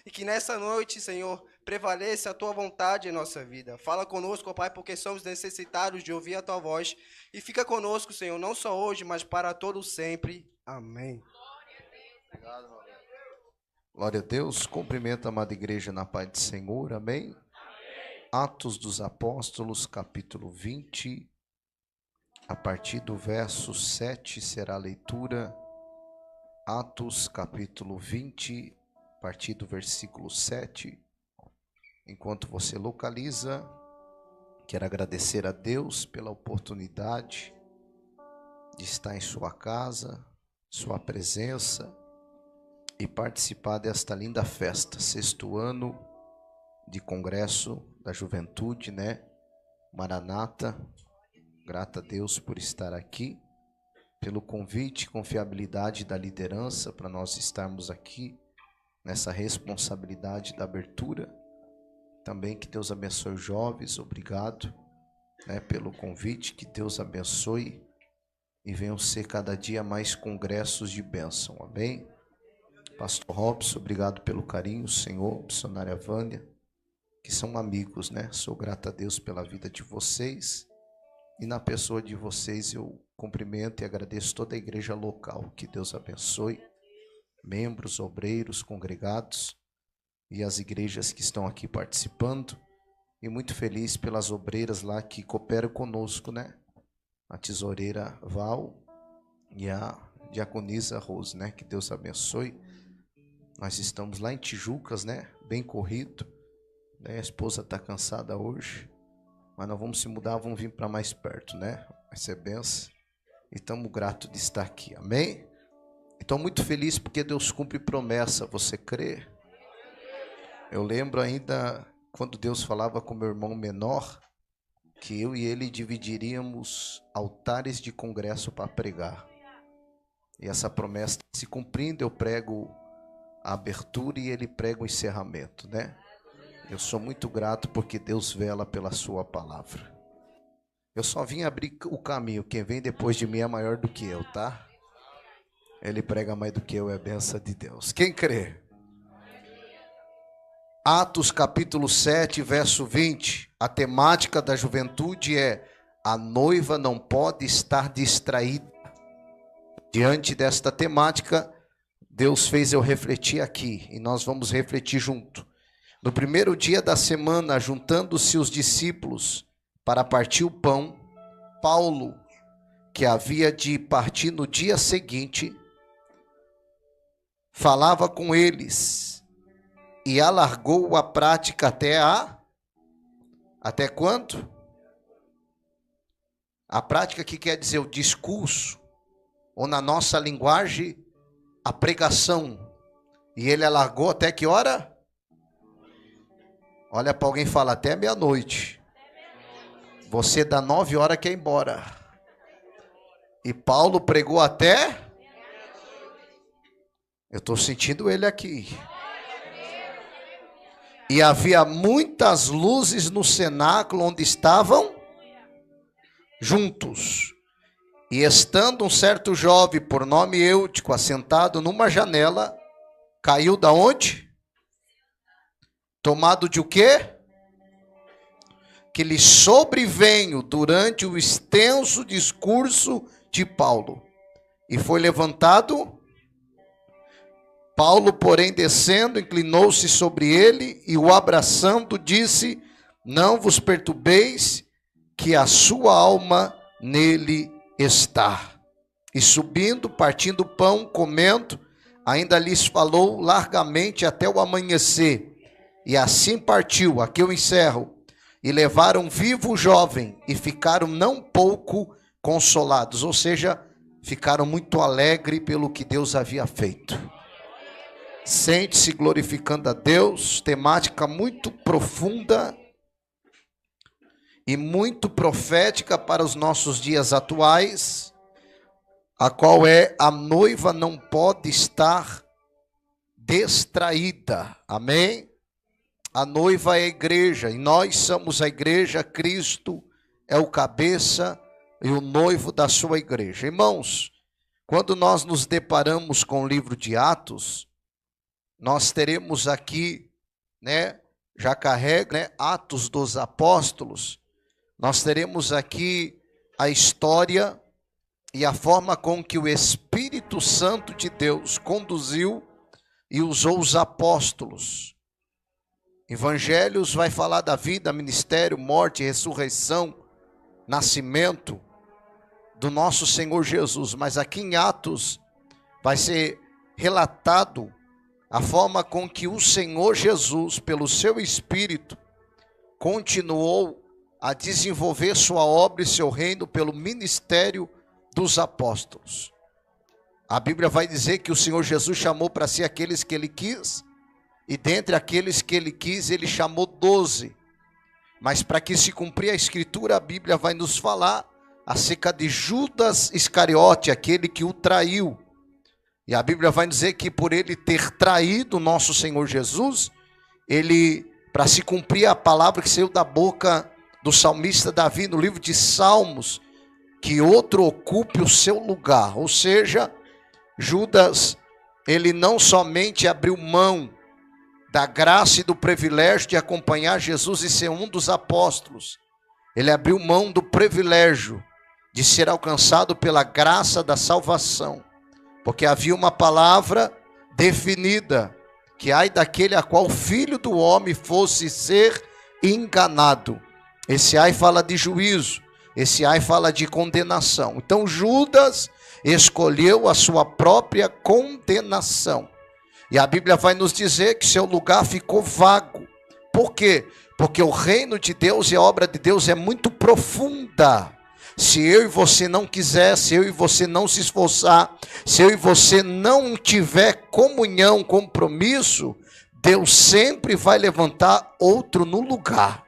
E que nessa noite, Senhor, prevaleça a tua vontade em nossa vida. Fala conosco, ó Pai, porque somos necessitados de ouvir a tua voz. E fica conosco, Senhor, não só hoje, mas para todo sempre. Amém. Glória a Deus. Cumprimento a amada igreja na paz do Senhor. Amém. Atos dos Apóstolos, capítulo 20. A partir do verso 7 será a leitura. Atos, capítulo 20, a partir do versículo 7. Enquanto você localiza, quero agradecer a Deus pela oportunidade de estar em sua casa, sua presença e participar desta linda festa, 6º ano de Congresso da Juventude, né? Maranata. Grata a Deus por estar aqui, pelo convite e confiabilidade da liderança para nós estarmos aqui nessa responsabilidade da abertura. Também que Deus abençoe os jovens, obrigado, né, pelo convite, que Deus abençoe e venham ser cada dia mais congressos de bênção, amém? Pastor Robson, obrigado pelo carinho, Senhor, missionária Vânia, que são amigos, né? Sou grato a Deus pela vida de vocês. E na pessoa de vocês eu cumprimento e agradeço toda a igreja local. Que Deus abençoe, membros, obreiros, congregados e as igrejas que estão aqui participando. E muito feliz pelas obreiras lá que cooperam conosco, né? A tesoureira Val e a diaconisa Rose, né? Que Deus abençoe. Nós estamos lá em Tijucas, né? Bem corrido, né? A esposa está cansada hoje. Mas nós vamos se mudar, vamos vir para mais perto, né? Vai ser benção. E estamos gratos de estar aqui, amém? Estou muito feliz porque Deus cumpre promessa, você crê? Eu lembro ainda quando Deus falava com meu irmão menor, que eu e ele dividiríamos altares de congresso para pregar. E essa promessa se cumprindo, eu prego a abertura e ele prega o encerramento, né? Eu sou muito grato porque Deus vela pela sua palavra. Eu só vim abrir o caminho. Quem vem depois de mim é maior do que eu, tá? Ele prega mais do que eu, é benção de Deus. Quem crê? Atos capítulo 7, verso 20. A temática da juventude é: a noiva não pode estar distraída. Diante desta temática, Deus fez eu refletir aqui. E nós vamos refletir junto. No primeiro dia da semana, juntando-se os discípulos para partir o pão, Paulo, que havia de partir no dia seguinte, falava com eles e alargou a prática até quanto? A prática que quer dizer o discurso, ou na nossa linguagem, a pregação. E ele alargou até que hora? Olha para alguém e fala, até meia-noite. Você dá 9 horas quer ir embora. E Paulo pregou até? Eu estou sentindo ele aqui. E havia muitas luzes no cenáculo onde estavam juntos. E estando um certo jovem, por nome Eutico, assentado numa janela, caiu da onde? Tomado de o quê? Que lhe sobreveio durante o extenso discurso de Paulo. E foi levantado. Paulo, porém, descendo, inclinou-se sobre ele e o abraçando, disse: não vos perturbeis, que a sua alma nele está. E subindo, partindo o pão, comendo, ainda lhes falou largamente até o amanhecer. E assim partiu, aqui eu encerro, e levaram vivo o jovem, e ficaram não pouco consolados, ou seja, ficaram muito alegres pelo que Deus havia feito. Sente-se glorificando a Deus, temática muito profunda e muito profética para os nossos dias atuais, a qual é: a noiva não pode estar distraída, amém? A noiva é a igreja, e nós somos a igreja, Cristo é o cabeça e o noivo da sua igreja. Irmãos, quando nós nos deparamos com o livro de Atos, nós teremos aqui, né, já carrega, né, Atos dos Apóstolos. Nós teremos aqui a história e a forma com que o Espírito Santo de Deus conduziu e usou os apóstolos. Evangelhos vai falar da vida, ministério, morte, ressurreição, nascimento do nosso Senhor Jesus. Mas aqui em Atos vai ser relatado a forma com que o Senhor Jesus, pelo seu Espírito, continuou a desenvolver sua obra e seu reino pelo ministério dos apóstolos. A Bíblia vai dizer que o Senhor Jesus chamou para si aqueles que ele quis, e dentre aqueles que ele quis, ele chamou 12. Mas para que se cumprir a Escritura, a Bíblia vai nos falar acerca de Judas Iscariote, aquele que o traiu. E a Bíblia vai dizer que por ele ter traído nosso Senhor Jesus, ele, para se cumprir a palavra que saiu da boca do salmista Davi, no livro de Salmos, que outro ocupe o seu lugar. Ou seja, Judas, ele não somente abriu mão da graça e do privilégio de acompanhar Jesus e ser um dos apóstolos, ele abriu mão do privilégio de ser alcançado pela graça da salvação, porque havia uma palavra definida, que ai daquele a qual o Filho do Homem fosse ser enganado. Esse ai fala de juízo, esse ai fala de condenação. Então Judas escolheu a sua própria condenação. E a Bíblia vai nos dizer que seu lugar ficou vago. Por quê? Porque o reino de Deus e a obra de Deus é muito profunda. Se eu e você não quiser, se eu e você não se esforçar, se eu e você não tiver comunhão, compromisso, Deus sempre vai levantar outro no lugar.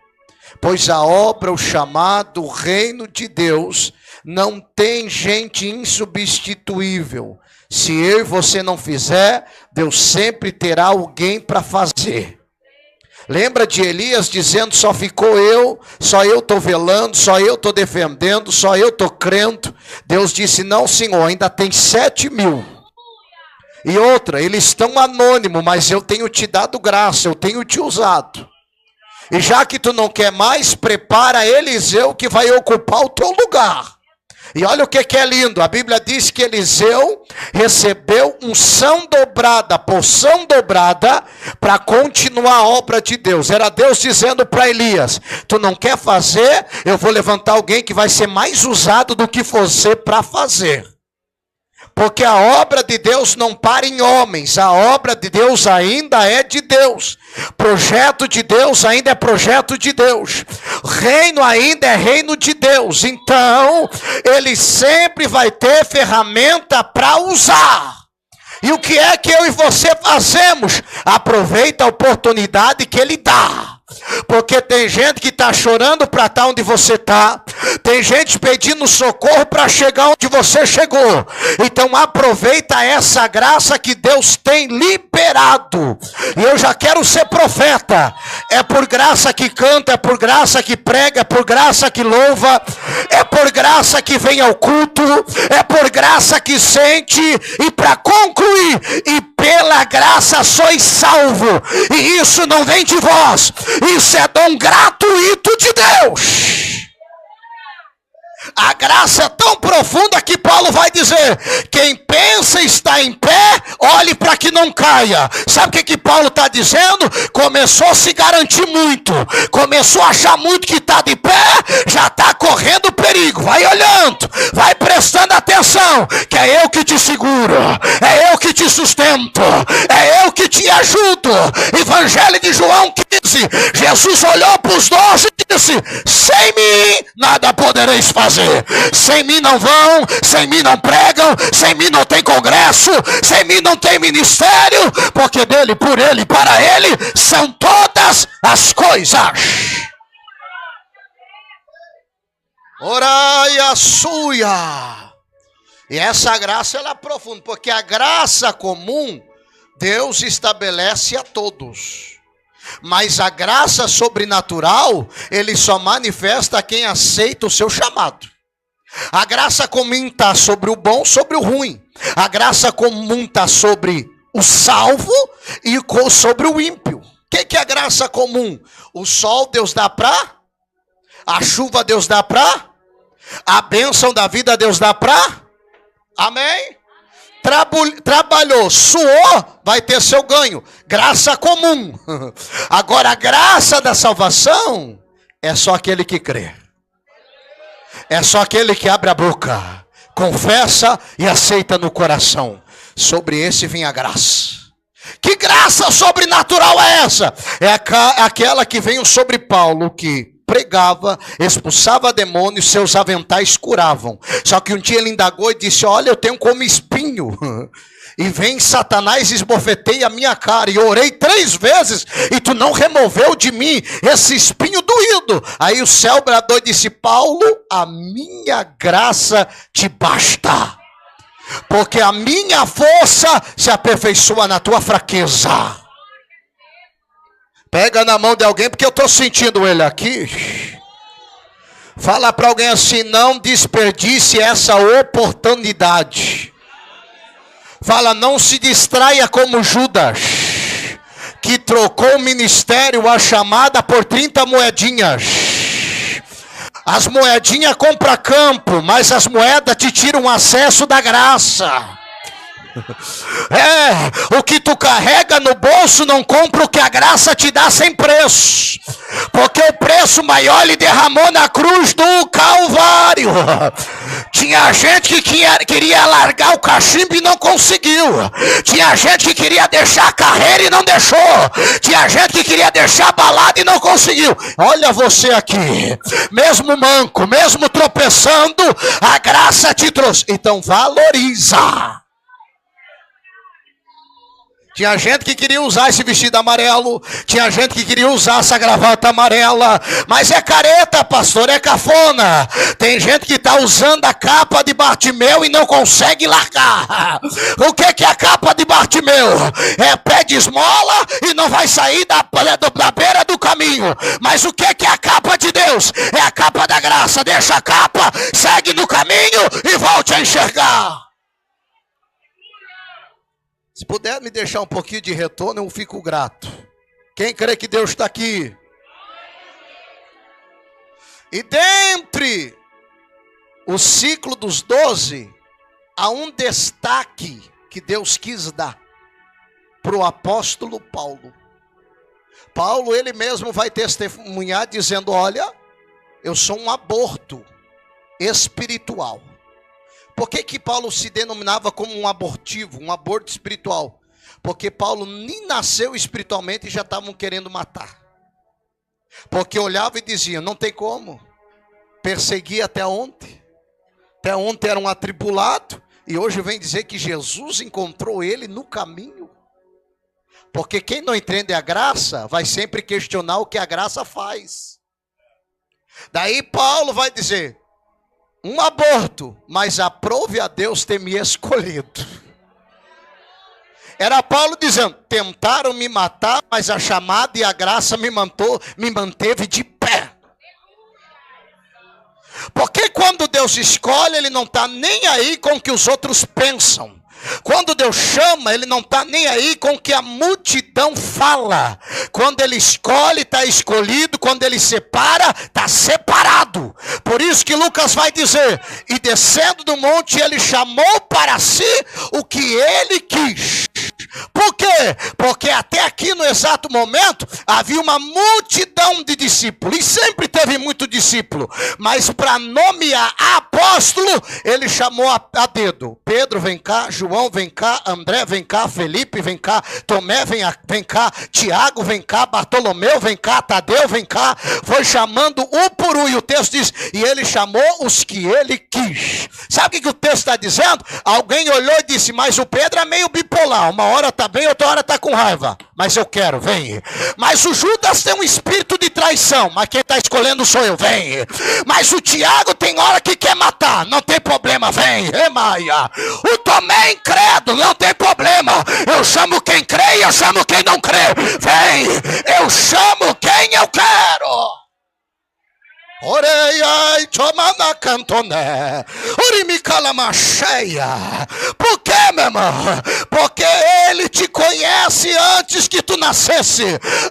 Pois a obra, o chamado, o reino de Deus não tem gente insubstituível. Se eu e você não fizer, Deus sempre terá alguém para fazer. Lembra de Elias dizendo, só ficou eu, só eu estou velando, só eu estou defendendo, só eu estou crendo. Deus disse, não Senhor, ainda tem 7.000. E outra, eles estão anônimos, mas eu tenho te dado graça, eu tenho te usado. E já que tu não quer mais, prepara Eliseu que vai ocupar o teu lugar. E olha o que é lindo, a Bíblia diz que Eliseu recebeu unção dobrada, porção dobrada, para continuar a obra de Deus. Era Deus dizendo para Elias, tu não quer fazer, eu vou levantar alguém que vai ser mais usado do que você para fazer. Porque a obra de Deus não para em homens, a obra de Deus ainda é de Deus. Projeto de Deus ainda é projeto de Deus. Reino ainda é reino de Deus. Então, ele sempre vai ter ferramenta para usar. E o que é que eu e você fazemos? Aproveita a oportunidade que ele dá. Porque tem gente que está chorando para estar onde você está. Tem gente pedindo socorro para chegar onde você chegou. Então aproveita essa graça que Deus tem liberado. E eu já quero ser profeta. É por graça que canta, é por graça que prega, é por graça que louva, é por graça que vem ao culto, é por graça que sente. E para concluir, e pela graça sois salvo. E isso não vem de vós. Isso é dom gratuito de Deus. A graça é tão profunda que Paulo vai dizer, quem pensa estar em pé, olhe para que não caia. Sabe o que Paulo está dizendo? Começou a se garantir muito, começou a achar muito que está de pé, já está correndo perigo. Vai olhando, vai prestando atenção, que é eu que te seguro, é eu que te sustento, é eu que te ajudo. Evangelho de João 15, Jesus olhou para os 12 e disse, sem mim nada podereis fazer. Sem mim não vão, sem mim não pregam, sem mim não tem congresso, sem mim não tem ministério, porque dele, por ele, para ele, são todas as coisas. Orai a suia. E essa graça ela é profunda, porque a graça comum Deus estabelece a todos. Mas a graça sobrenatural, ele só manifesta a quem aceita o seu chamado. A graça comum está sobre o bom, sobre o ruim. A graça comum está sobre o salvo e sobre o ímpio. O que é a graça comum? O sol Deus dá para, a chuva Deus dá para, a bênção da vida Deus dá para, amém? Trabalhou, suou, vai ter seu ganho. Graça comum. Agora a graça da salvação é só aquele que crê. É só aquele que abre a boca, confessa e aceita no coração. Sobre esse vem a graça. Que graça sobrenatural é essa? É aquela que veio sobre Paulo, que pregava, expulsava demônios, seus aventais curavam. Só que um dia ele indagou e disse: olha, eu tenho como espinho. E vem Satanás e esbofeteia a minha cara. E eu orei 3 vezes e tu não removeu de mim esse espinho doído. Aí o céu bradou e disse: Paulo, a minha graça te basta. Porque a minha força se aperfeiçoa na tua fraqueza. Pega na mão de alguém, porque eu estou sentindo ele aqui. Fala para alguém assim: não desperdice essa oportunidade. Fala, não se distraia como Judas, que trocou o ministério, a chamada, por 30 moedinhas. As moedinhas compram campo, mas as moedas te tiram acesso da graça. O que tu carrega no bolso não compra o que a graça te dá sem preço. Porque o preço maior ele derramou na cruz do Calvário. Tinha gente que queria largar o cachimbo e não conseguiu. Tinha gente que queria deixar a carreira e não deixou. Tinha gente que queria deixar a balada e não conseguiu. Olha você aqui, mesmo manco, mesmo tropeçando, a graça te trouxe. Então valoriza. Tinha gente que queria usar esse vestido amarelo. Tinha gente que queria usar essa gravata amarela. Mas é careta, pastor, é cafona. Tem gente que está usando a capa de Bartimeu e não consegue largar. O que é a capa de Bartimeu? É pé de esmola e não vai sair da beira do caminho. Mas o que é a capa de Deus? É a capa da graça. Deixa a capa, segue no caminho e volte a enxergar. Se puder me deixar um pouquinho de retorno, eu fico grato. Quem crê que Deus está aqui? E dentre o ciclo dos 12, há um destaque que Deus quis dar para o apóstolo Paulo. Paulo, ele mesmo vai testemunhar dizendo: olha, eu sou um aborto espiritual. Por que Paulo se denominava como um abortivo, um aborto espiritual? Porque Paulo nem nasceu espiritualmente e já estavam querendo matar. Porque olhava e dizia: não tem como, persegui até ontem era um atribulado, e hoje vem dizer que Jesus encontrou ele no caminho. Porque quem não entende a graça, vai sempre questionar o que a graça faz. Daí Paulo vai dizer: um aborto, mas aprove a Deus ter me escolhido. Era Paulo dizendo: tentaram me matar, mas a chamada e a graça me manteve de pé. Porque quando Deus escolhe, Ele não está nem aí com o que os outros pensam. Quando Deus chama, Ele não está nem aí com o que a multidão fala. Quando Ele escolhe, está escolhido. Quando Ele separa, está separado. Por isso que Lucas vai dizer: e descendo do monte, Ele chamou para si o que Ele quis. Por quê? Porque até aqui no exato momento havia uma multidão de discípulos, e sempre teve muito discípulo, mas para nomear apóstolo, ele chamou a dedo. Pedro, vem cá. João, vem cá. André, vem cá. Felipe, vem cá. Tomé, vem cá. Tiago, vem cá. Bartolomeu, vem cá. Tadeu, vem cá. Foi chamando um por um, e o texto diz: e ele chamou os que ele quis. Sabe o que o texto está dizendo? Alguém olhou e disse: mas o Pedro é meio bipolar, uma hora está bem, outra hora está com raiva, mas eu quero, vem. Mas o Judas tem um espírito de traição, mas quem está escolhendo sou eu, vem. Mas o Tiago tem hora que quer matar, não tem problema, vem. Maia. O Tomé é incrédulo, não tem problema, eu chamo quem crê e eu chamo quem não crê, vem. Eu chamo quem eu quero. Oreia e tomana cantoné. Urimicalamacheia. Por quê, meu irmão? Porque ele te conhece antes que tu nascesse,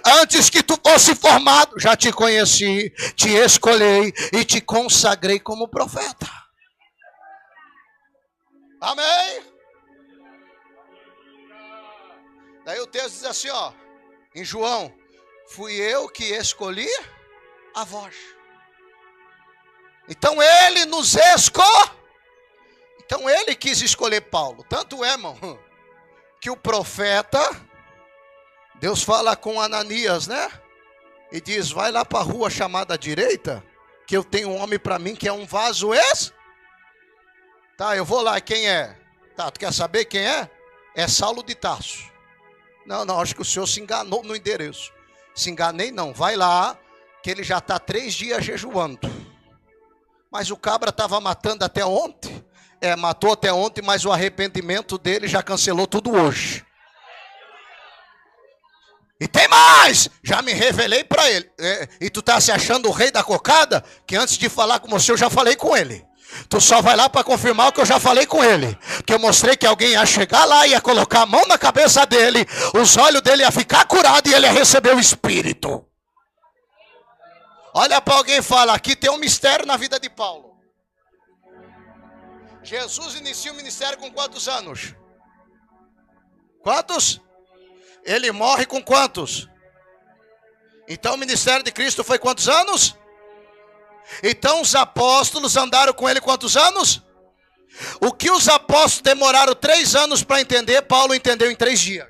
antes que tu fosse formado. Já te conheci, te escolhi e te consagrei como profeta. Amém? Daí o texto diz assim, ó, em João: fui eu que escolhi a vós. Então ele nos escolheu. Então ele quis escolher Paulo. Tanto é, irmão, que o profeta, Deus fala com Ananias, né? E diz: vai lá para a rua chamada direita, que eu tenho um homem para mim que é um vaso Tá, eu vou lá, quem é? Tá, tu quer saber quem é? É Saulo de Tarso. Não, acho que o senhor se enganou no endereço. Se enganei não, vai lá, que ele já está 3 dias jejuando. Mas o cabra estava matando até ontem. Matou até ontem, mas o arrependimento dele já cancelou tudo hoje. E tem mais, já me revelei para ele. E tu tá se achando o rei da cocada? Que antes de falar com você eu já falei com ele. Tu só vai lá para confirmar o que eu já falei com ele. Porque eu mostrei que alguém ia chegar lá, ia colocar a mão na cabeça dele, os olhos dele ia ficar curado e ele ia receber o Espírito. Olha para alguém e fala: aqui tem um mistério na vida de Paulo. Jesus inicia o ministério com quantos anos? Quantos? Ele morre com quantos? Então o ministério de Cristo foi quantos anos? Então os apóstolos andaram com ele quantos anos? O que os apóstolos demoraram 3 anos para entender, Paulo entendeu em 3 dias.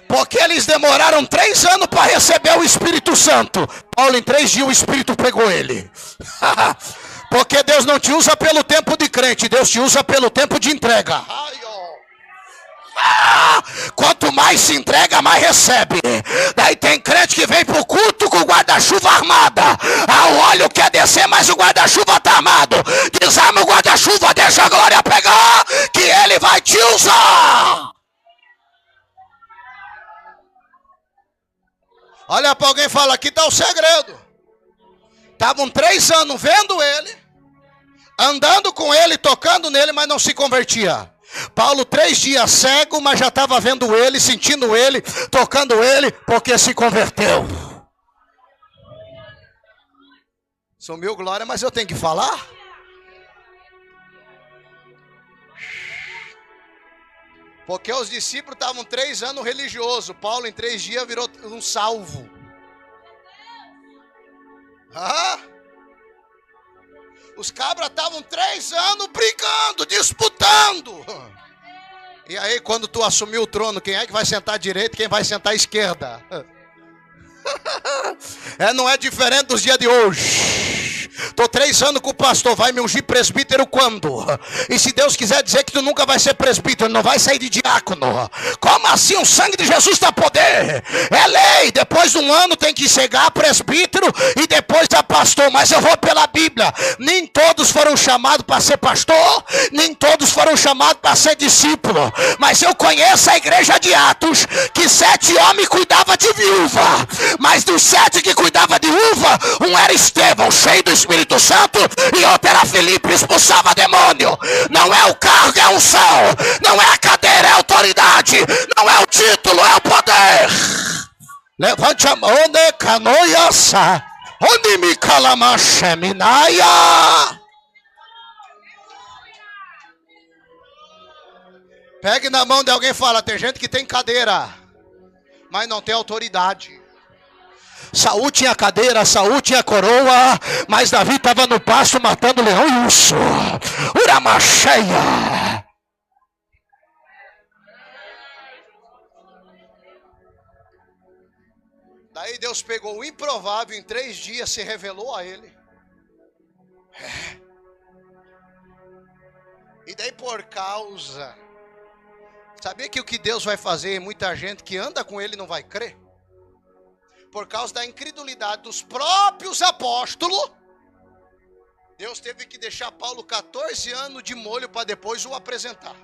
Porque eles demoraram 3 anos para receber o Espírito Santo. Paulo em 3 dias o Espírito pegou ele. Porque Deus não te usa pelo tempo de crente, Deus te usa pelo tempo de entrega. Quanto mais se entrega, mais recebe. Daí tem crente que vem pro culto com o guarda-chuva armada. O óleo quer descer, mas o guarda-chuva tá armado. Desarma o guarda-chuva, deixa a glória pegar, que ele vai te usar. Olha para alguém e fala: aqui está o segredo. Estavam 3 anos vendo ele, andando com ele, tocando nele, mas não se convertia. Paulo 3 dias cego, mas já estava vendo ele, sentindo ele, tocando ele, porque se converteu. Sumiu glória, mas eu tenho que falar. Porque os discípulos estavam 3 anos religiosos. Paulo em 3 dias virou um salvo. Os cabras estavam 3 anos brigando, disputando. E aí quando tu assumiu o trono, quem é que vai sentar à direita e quem vai sentar à esquerda? Não é diferente dos dias de hoje. Estou 3 anos com o pastor, vai me ungir presbítero quando? E se Deus quiser dizer que tu nunca vai ser presbítero, não vai sair de diácono. Como assim? O sangue de Jesus dá poder. É lei, depois de 1 ano tem que chegar a presbítero e depois a pastor. Mas eu vou pela Bíblia. Nem todos foram chamados para ser pastor, nem todos foram chamados para ser discípulo. Mas eu conheço a igreja de Atos, que 7 homens cuidavam de viúva. Mas dos 7 que cuidavam de viúva, um era Estevão, cheio do Espírito Santo, e outro era Filipe, expulsava demônio. Não é o cargo, é a unção. Não é a cadeira, é a autoridade. Não é o título, é o poder. Levante a mão, né, canoiaça. Onde me calamacheminaia. Pegue na mão de alguém e fala: tem gente que tem cadeira, mas não tem autoridade. Saul tinha cadeira, Saul tinha coroa, mas Davi estava no pasto matando leão e urso. Uramacheia. Daí Deus pegou o improvável, em 3 dias se revelou a ele. E daí por causa... Sabia que o que Deus vai fazer, muita gente que anda com ele não vai crer? Por causa da incredulidade dos próprios apóstolos, Deus teve que deixar Paulo 14 anos de molho para depois o apresentar.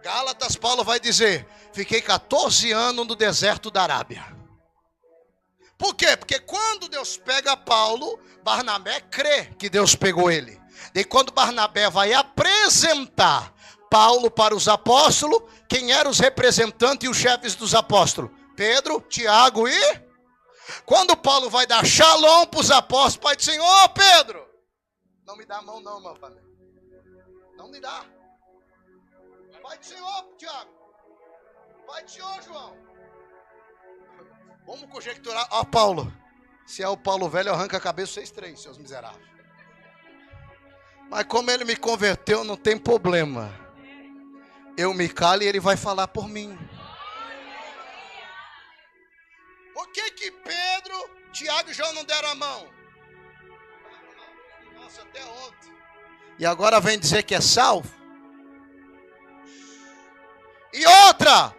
Gálatas, Paulo vai dizer: fiquei 14 anos no deserto da Arábia. Por quê? Porque quando Deus pega Paulo, Barnabé crê que Deus pegou ele. E quando Barnabé vai apresentar Paulo para os apóstolos, quem eram os representantes e os chefes dos apóstolos? Pedro, Tiago e... Quando Paulo vai dar shalom para os apóstolos, pai do Senhor, Pedro, não me dá a mão não, meu pai. Não me dá. Pai do Senhor, Tiago. Pai do Senhor, João. Vamos conjecturar. Ó, Paulo. Se é o Paulo velho, arranca a cabeça vocês três, seus miseráveis. Mas como ele me converteu, não tem problema. Eu me calo e ele vai falar por mim. Por que Pedro, Tiago e João não deram a mão? Nossa, até ontem. E agora vem dizer que é salvo? E outra,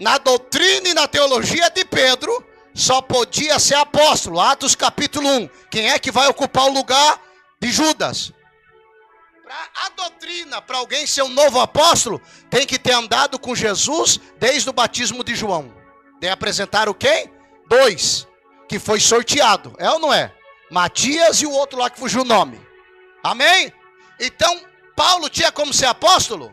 na doutrina e na teologia de Pedro, só podia ser apóstolo. Atos capítulo 1. Quem é que vai ocupar o lugar de Judas? A doutrina, para alguém ser um novo apóstolo, tem que ter andado com Jesus desde o batismo de João. Daí apresentaram quem? 2, que foi sorteado, é ou não é? Matias e o outro lá que fugiu o nome. Amém? Então, Paulo tinha como ser apóstolo?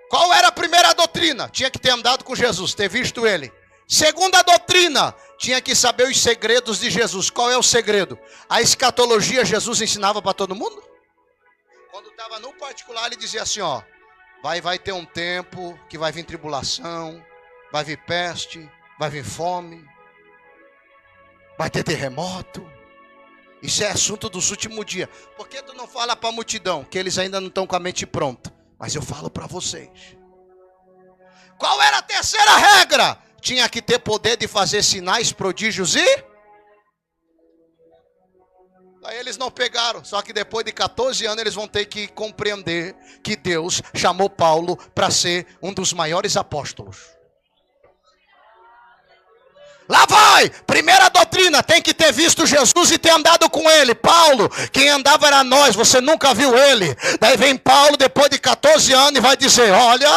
Qual era a primeira doutrina? Tinha que ter andado com Jesus, ter visto ele. Segunda doutrina, tinha que saber os segredos de Jesus. Qual é o segredo? A escatologia Jesus ensinava para todo mundo? Quando estava no particular, ele dizia assim, ó, vai ter um tempo que vai vir tribulação, vai vir peste, vai vir fome, vai ter terremoto. Isso é assunto dos últimos dias. Por que tu não fala para a multidão? Que eles ainda não estão com a mente pronta. Mas eu falo para vocês. Qual era a terceira regra? Tinha que ter poder de fazer sinais, prodígios e... Aí eles não pegaram. Só que depois de 14 anos eles vão ter que compreender que Deus chamou Paulo para ser um dos maiores apóstolos. Lá vai, primeira doutrina, tem que ter visto Jesus e ter andado com ele. Paulo, quem andava era nós, você nunca viu ele. Daí vem Paulo depois de 14 anos e vai dizer, olha,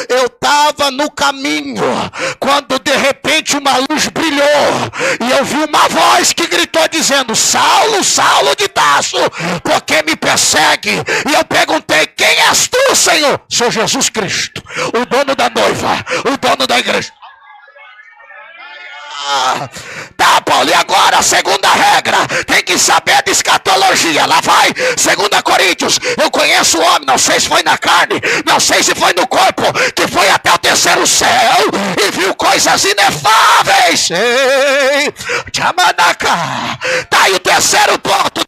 eu estava no caminho, quando de repente uma luz brilhou, e eu vi uma voz que gritou dizendo, Saulo, Saulo de Tarso, por que me persegue? E eu perguntei, quem és tu, Senhor? Sou Jesus Cristo, o dono da noiva, o dono da igreja. Tá, Paulo, e agora a segunda regra, tem que saber de escatologia. Lá vai, 2 Coríntios, eu conheço o homem, não sei se foi na carne, não sei se foi no corpo, que foi até o terceiro céu e viu coisas inefáveis. Ei, tá aí o terceiro ponto,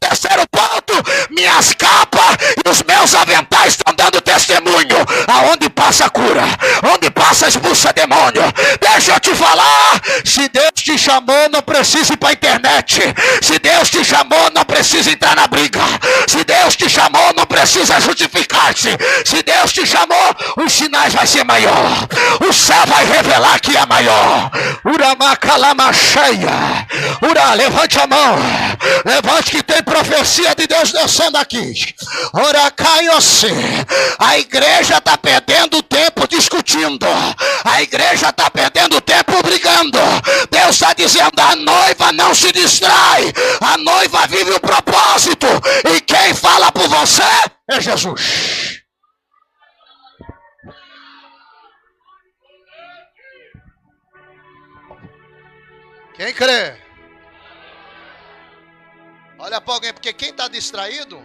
minhas capas e os meus aventais estão dando testemunho, aonde passa cura, onde passa expulsa demônio. Deixa eu te falar, se Deus te chamou, não precisa ir para a internet. Se Deus te chamou, não precisa entrar na briga. Se Deus te chamou, não precisa justificar-se. Se Deus te chamou, os sinais vai ser maior. O céu vai revelar que é maior. Uramacalamacheia. Ura, levante a mão. Levante que tem profecia de Deus descendo aqui. Oracaiose. A igreja está perdendo tempo discutindo. A igreja está perdendo tempo brigando. Deus está dizendo, a noiva não se distrai. A noiva vive o propósito. E quem fala por você é Jesus. Quem crê? Olha para alguém, porque quem está distraído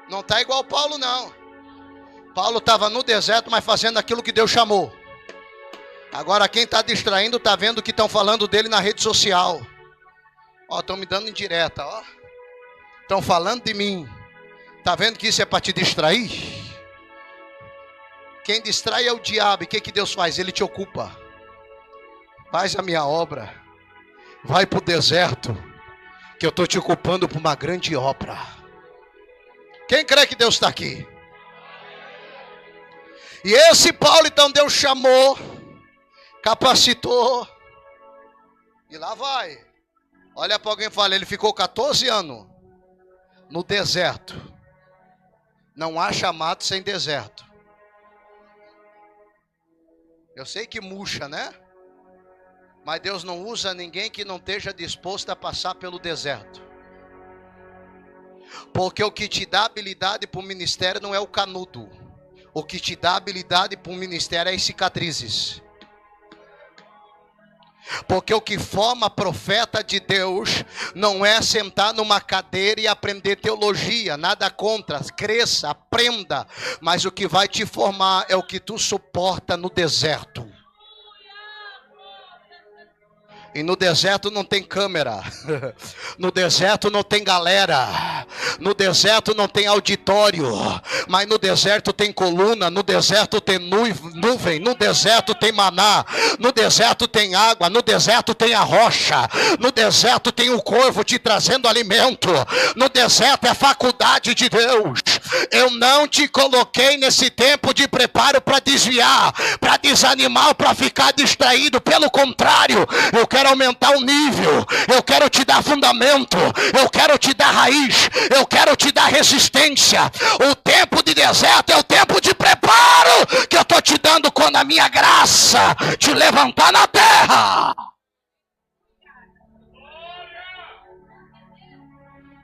não está igual Paulo, não. Paulo estava no deserto, mas fazendo aquilo que Deus chamou. Agora quem está distraindo está vendo que estão falando dele na rede social. Ó, estão me dando indireta, ó. Estão falando de mim. Está vendo que isso é para te distrair? Quem distrai é o diabo. E o que Deus faz? Ele te ocupa. Faz a minha obra. Vai para o deserto, que eu estou te ocupando para uma grande obra. Quem crê que Deus está aqui? E esse Paulo, então, Deus chamou, capacitou, e lá vai. Olha para alguém e fala, ele ficou 14 anos no deserto. Não há chamado sem deserto. Eu sei que murcha, né? Mas Deus não usa ninguém que não esteja disposto a passar pelo deserto. Porque o que te dá habilidade para o ministério não é o canudo. O que te dá habilidade para o ministério é as cicatrizes. Porque o que forma profeta de Deus não é sentar numa cadeira e aprender teologia, nada contra, cresça, aprenda, mas o que vai te formar é o que tu suporta no deserto. E no deserto não tem câmera, no deserto não tem galera, no deserto não tem auditório, mas no deserto tem coluna, no deserto tem nuvem, no deserto tem maná, no deserto tem água, no deserto tem a rocha, no deserto tem o corvo te trazendo alimento, no deserto é a faculdade de Deus. Eu não te coloquei nesse tempo de preparo para desviar, para desanimar, para ficar distraído, pelo contrário, eu quero aumentar o nível, eu quero te dar fundamento, eu quero te dar raiz, eu quero te dar resistência. O tempo de deserto é o tempo de preparo que eu estou te dando quando a minha graça te levantar na terra.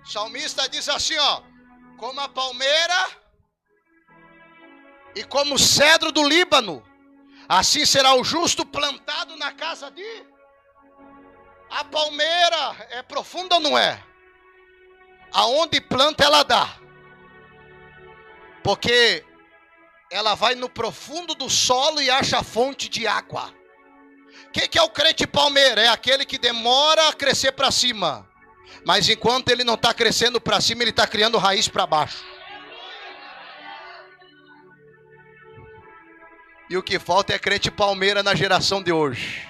O salmista diz assim, ó: como a palmeira e como o cedro do Líbano, assim será o justo plantado na casa de... A palmeira é profunda ou não é? Aonde planta ela dá. Porque ela vai no profundo do solo e acha a fonte de água. O que é o crente palmeira? É aquele que demora a crescer para cima. Mas enquanto ele não está crescendo para cima, ele está criando raiz para baixo. E o que falta é crente palmeira na geração de hoje.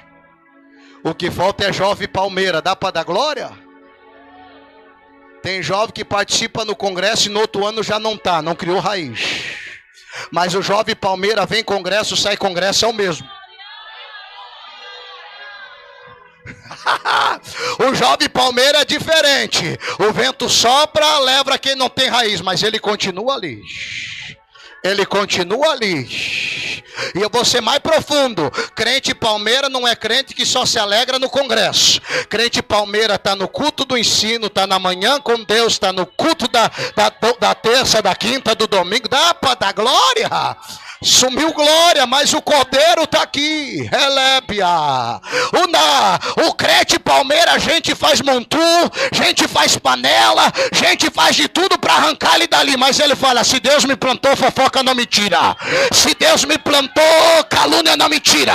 O que falta é jovem palmeira. Dá para dar glória? Tem jovem que participa no congresso e no outro ano já não está, não criou raiz. Mas o jovem palmeira vem congresso, sai congresso, é o mesmo. O jovem palmeira é diferente. O vento sopra, leva quem não tem raiz, mas ele continua ali. Ele continua ali. E eu vou ser mais profundo. Crente palmeira não é crente que só se alegra no congresso. Crente palmeira está no culto do ensino, está na manhã com Deus, está no culto da terça, da quinta, do domingo. Dá para dar glória? Sumiu glória, mas o cordeiro está aqui. Relébia. O crente palmeira, a gente faz montu, a gente faz panela, a gente faz de tudo para arrancar ele dali. Mas ele fala: se Deus me plantou, fofoca não me tira. Se Deus me plantou, calúnia não me tira.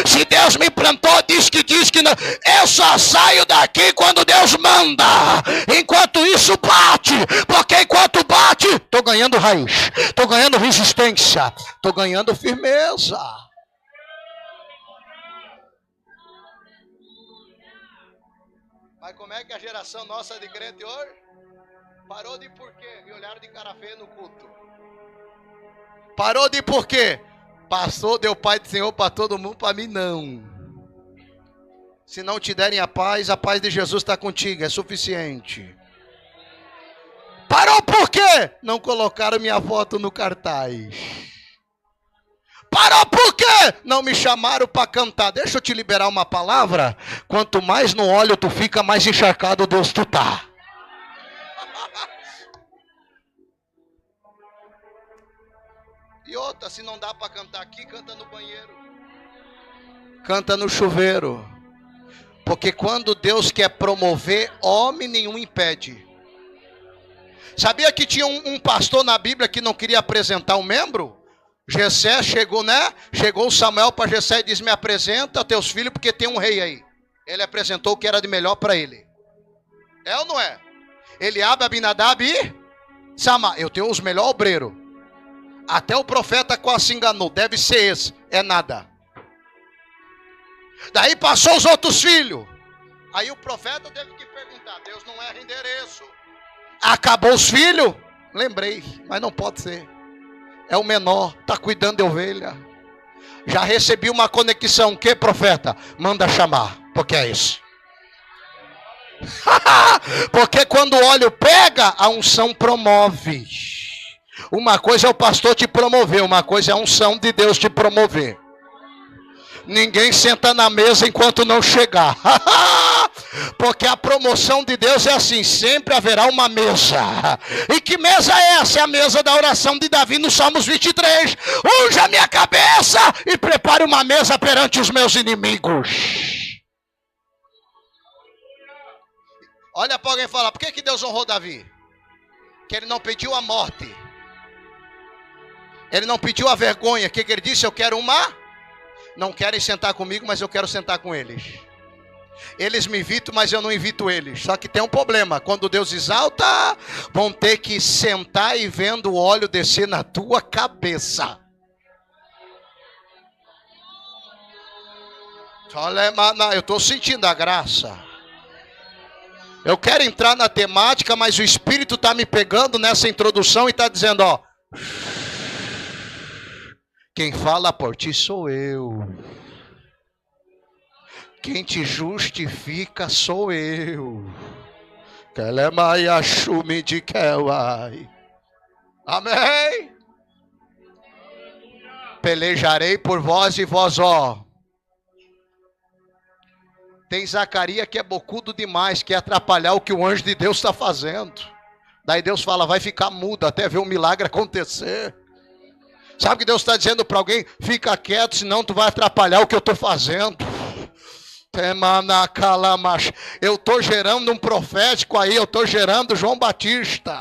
Se Deus me plantou, diz que não. Eu só saio daqui quando Deus manda. Enquanto isso bate, porque enquanto bate, estou ganhando raiz, estou ganhando resistência, estou ganhando firmeza. Mas como é que a geração nossa de crente hoje parou de por quê? E olharam de cara feia no culto. Parou de por quê? Passou, deu Pai do Senhor para todo mundo, para mim não. Se não te derem a paz de Jesus está contigo, é suficiente. Parou por quê? Não colocaram minha foto no cartaz. Parou por quê? Não me chamaram para cantar. Deixa eu te liberar uma palavra. Quanto mais no óleo tu fica, mais encharcado Deus tu tá. E outra, se não dá para cantar aqui, canta no banheiro. Canta no chuveiro. Porque quando Deus quer promover, homem nenhum impede. Sabia que tinha um pastor na Bíblia que não queria apresentar um membro? Jessé chegou, né? Chegou o Samuel para Jessé e disse: me apresenta teus filhos porque tem um rei aí. Ele apresentou o que era de melhor para ele. É ou não é? Eliabe, Abinadab e Samar. Eu tenho os melhores obreiros. Até o profeta quase se enganou. Deve ser esse. É nada. Daí passou os outros filhos. Aí o profeta teve que perguntar: Deus não erra endereço. Acabou os filhos? Lembrei, mas não pode ser. É o menor, está cuidando de ovelha. Já recebi uma conexão. O que, profeta? Manda chamar, porque é isso. Porque quando o óleo pega, a unção promove. Uma coisa é o pastor te promover, uma coisa é a unção de Deus te promover. Ninguém senta na mesa enquanto não chegar. Porque a promoção de Deus é assim, sempre haverá uma mesa. E que mesa é essa? É a mesa da oração de Davi no Salmos 23. Unja a minha cabeça e prepare uma mesa perante os meus inimigos. Olha para alguém e fala, por que Deus honrou Davi? Que ele não pediu a morte. Ele não pediu a vergonha. O que ele disse? Eu quero uma... Não querem sentar comigo, mas eu quero sentar com eles. Eles me invitam, mas eu não invito eles. Só que tem um problema. Quando Deus exalta, vão ter que sentar e vendo o óleo descer na tua cabeça. Eu estou sentindo a graça. Eu quero entrar na temática, mas o Espírito está me pegando nessa introdução e está dizendo, ó. Quem fala por ti sou eu. Quem te justifica sou eu. Amém. Pelejarei por vós e vós, ó. Tem Zacarias que é bocudo demais, quer atrapalhar o que o anjo de Deus está fazendo. Daí Deus fala, vai ficar mudo até ver um milagre acontecer. Sabe o que Deus está dizendo para alguém? Fica quieto, senão tu vai atrapalhar o que eu estou fazendo. Eu estou gerando um profético aí, eu estou gerando João Batista.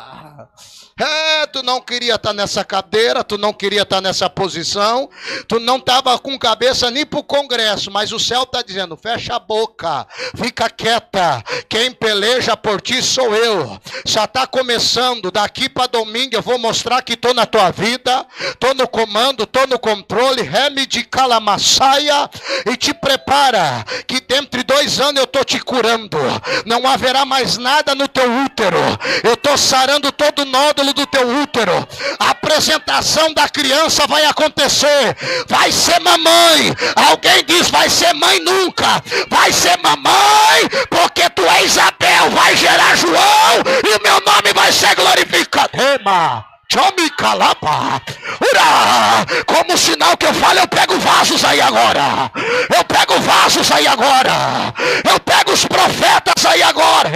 Tu não queria estar nessa cadeira, tu não queria estar nessa posição, tu não estava com cabeça nem para o Congresso, mas o céu está dizendo, fecha a boca, fica quieta, quem peleja por ti sou eu. Já está começando, daqui para domingo eu vou mostrar que estou na tua vida, estou no comando, estou no controle, reme de calamassaia, e te prepara, que dentro de 2 anos eu estou te curando, não haverá mais nada no teu útero, eu estou sarando todo o nódulo do teu útero, a apresentação da criança vai acontecer, vai ser mamãe, alguém diz vai ser mãe nunca, vai ser mamãe, porque tu és Isabel, vai gerar João, e o meu nome vai ser glorificado. Como sinal que eu falo, eu pego vasos aí agora. Eu pego vasos aí agora. Eu pego os profetas aí agora.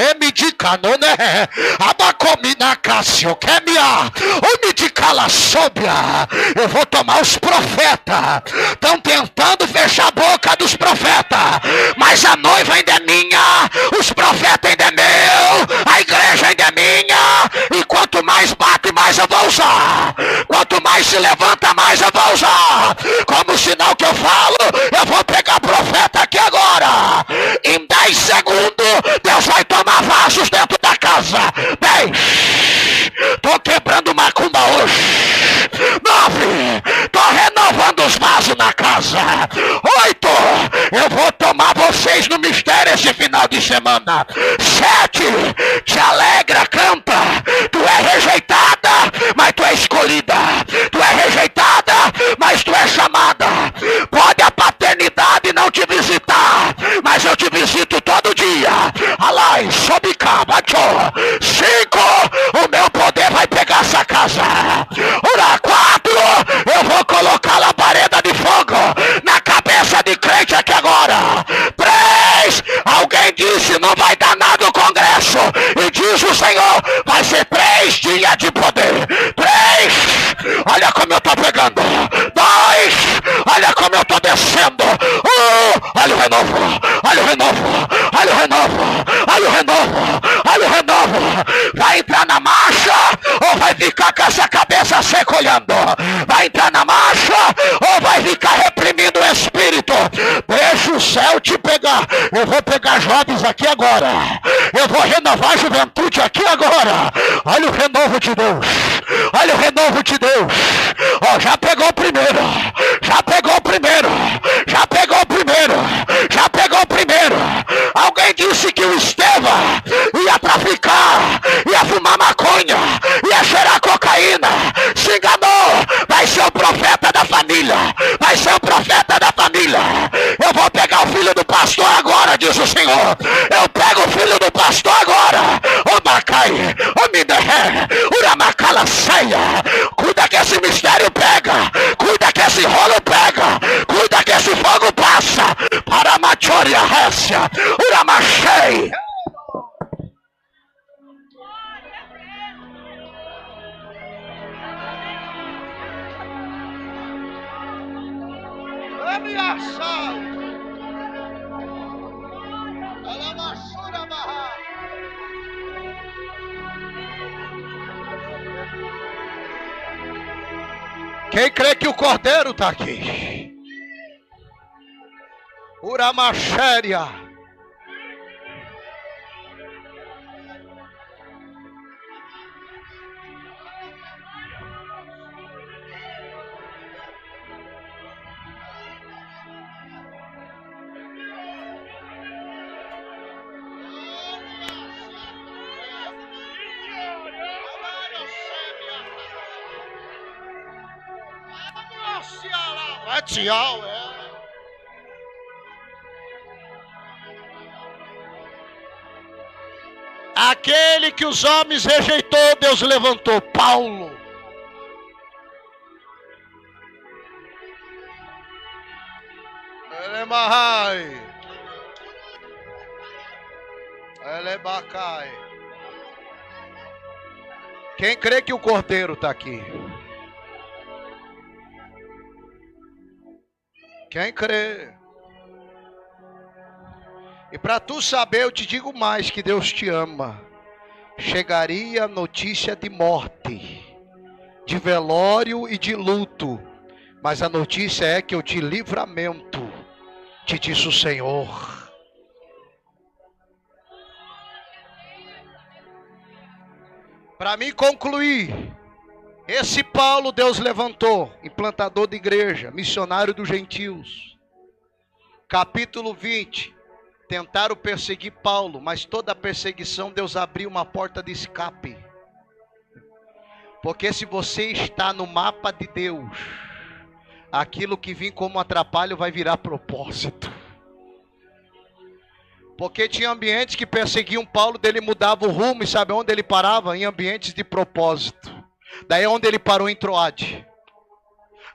Eu vou tomar os profetas. Estão tentando fechar a boca dos profetas, mas a noiva ainda é minha, os profetas ainda é meu, a igreja ainda é minha. E quanto mais bate, mais eu vou usar. Quanto mais se levanta, mais eu vou usar. Como sinal que eu falo, eu vou pegar profeta aqui agora. Em 10 segundos, Deus vai tomar vasos dentro da casa. 10. Tô quebrando macumba hoje. 9. Tô renovando os vasos na casa. 8. Eu vou tomar vocês no mistério esse final de semana. 7. Te alegra, canta. Tu é rejeitada, mas tu é escolhida. Tu é rejeitada, mas tu é chamada. Pode a paternidade não te visitar, mas eu te visito todo dia. Alai, sobe caba, 5. O meu poder vai pegar essa casa. Ora, 4. Eu vou colocar labareda de fogo na cabeça de crente aqui agora. 3. Alguém disse não vai dar nada o congresso, e diz o Senhor, vai ser 3 dias de poder. 3. Olha como eu estou pegando. 2. Olha como eu estou descendo. Olha o renovo. Olha o renovo. Olha o renovo. Olha o renovo. Olha o renovo. Vai entrar na marcha ou vai ficar com essa cabeça seca olhando? Vai entrar na marcha ou vai ficar reprimindo o espírito? Deixa o céu te pegar. Eu vou pegar jovens aqui agora. Eu vou renovar a juventude aqui agora. Olha o renovo de Deus. Olha o renovo de Deus. Já pegou o primeiro. Já pegou o primeiro. Já pegou o primeiro. Já pegou o primeiro. Alguém disse que o Estevão ia traficar, ia fumar maconha, ia cheirar cocaína. Se enganou. Vai ser o profeta da família. Vai ser o profeta da família. Eu vou pegar o filho do pastor agora, diz o Senhor. Eu pego o filho do pastor agora. O Macai, o Mideré, o Ramacala saia. Cuida que esse mistério pega. Cuida que esse rolo pega. Cuida que esse fogo passa. descendência. Uramachei. Quem crê que o Cordeiro está aqui? Uramachéria. Aquele que os homens rejeitou, Deus levantou. Paulo. Ele é Mahai. Ele é Bacai. Quem crê que o Cordeiro está aqui? Quem crê? E para tu saber, eu te digo mais, que Deus te ama. Chegaria notícia de morte, de velório e de luto, mas a notícia é que eu de livramento, te disse o Senhor. Para mim concluir, esse Paulo Deus levantou, implantador de igreja, missionário dos gentios. Capítulo 20. Tentaram perseguir Paulo, mas toda a perseguição Deus abriu uma porta de escape. Porque se você está no mapa de Deus, aquilo que vem como atrapalho vai virar propósito. Porque tinha ambientes que perseguiam Paulo, dele mudava o rumo, e sabe onde ele parava? Em ambientes de propósito. Daí onde ele parou, em Troade.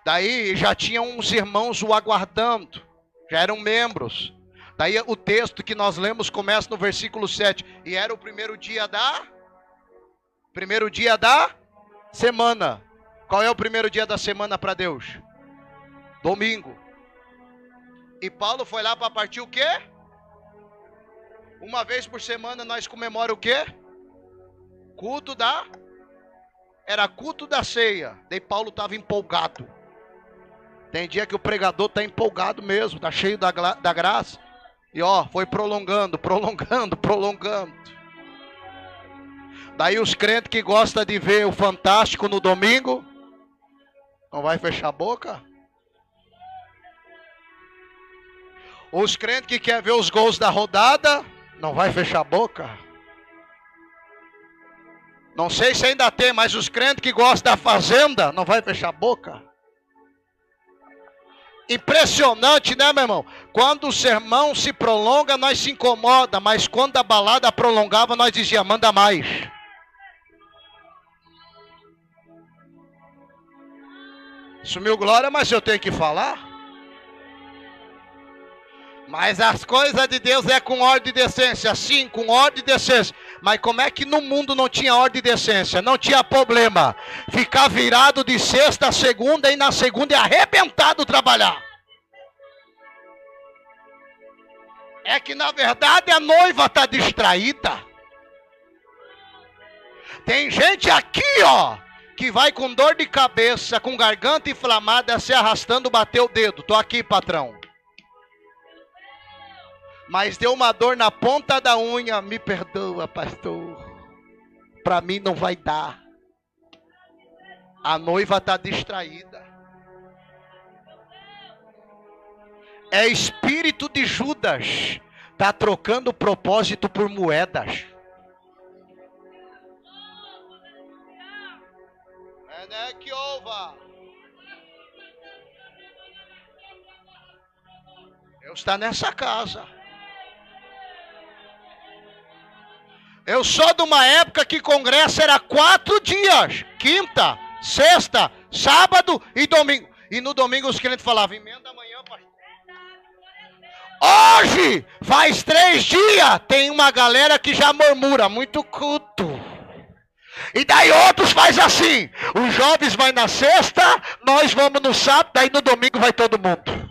Daí já tinha uns irmãos o aguardando, já eram membros. Daí o texto que nós lemos começa no versículo 7. E era o primeiro dia da semana. Qual é o primeiro dia da semana para Deus? Domingo. E Paulo foi lá para partir o quê? Uma vez por semana nós comemoramos o quê? Era culto da ceia. Daí Paulo estava empolgado. Tem dia que o pregador está empolgado mesmo, está cheio da graça. E foi prolongando. Daí os crentes que gostam de ver o Fantástico no domingo, não vai fechar a boca? Os crentes que querem ver os gols da rodada, não vai fechar a boca? Não sei se ainda tem, mas os crentes que gostam da fazenda, não vai fechar a boca? Impressionante, né, meu irmão? Quando o sermão se prolonga, nós se incomoda, mas quando a balada prolongava, nós dizia, manda mais. Sumiu glória, mas eu tenho que falar. Mas as coisas de Deus é com ordem e decência, sim, com ordem e decência. Mas como é que no mundo não tinha ordem e decência? Não tinha problema. Ficar virado de sexta a segunda e na segunda é arrebentado trabalhar. É que na verdade a noiva está distraída. Tem gente aqui, que vai com dor de cabeça, com garganta inflamada, se arrastando, bater o dedo. Tô aqui, patrão. Mas deu uma dor na ponta da unha. Me perdoa, pastor. Para mim não vai dar. A noiva está distraída. É espírito de Judas. Está trocando propósito por moedas. É que ouva. Eu estou nessa casa. Eu sou de uma época que congresso era 4 dias. Quinta, sexta, sábado e domingo. E no domingo os crentes falavam, emenda amanhã, pastor. hoje, faz 3 dias, tem uma galera que já murmura, muito culto. E daí outros faz assim, os jovens vai na sexta, nós vamos no sábado, daí no domingo vai todo mundo.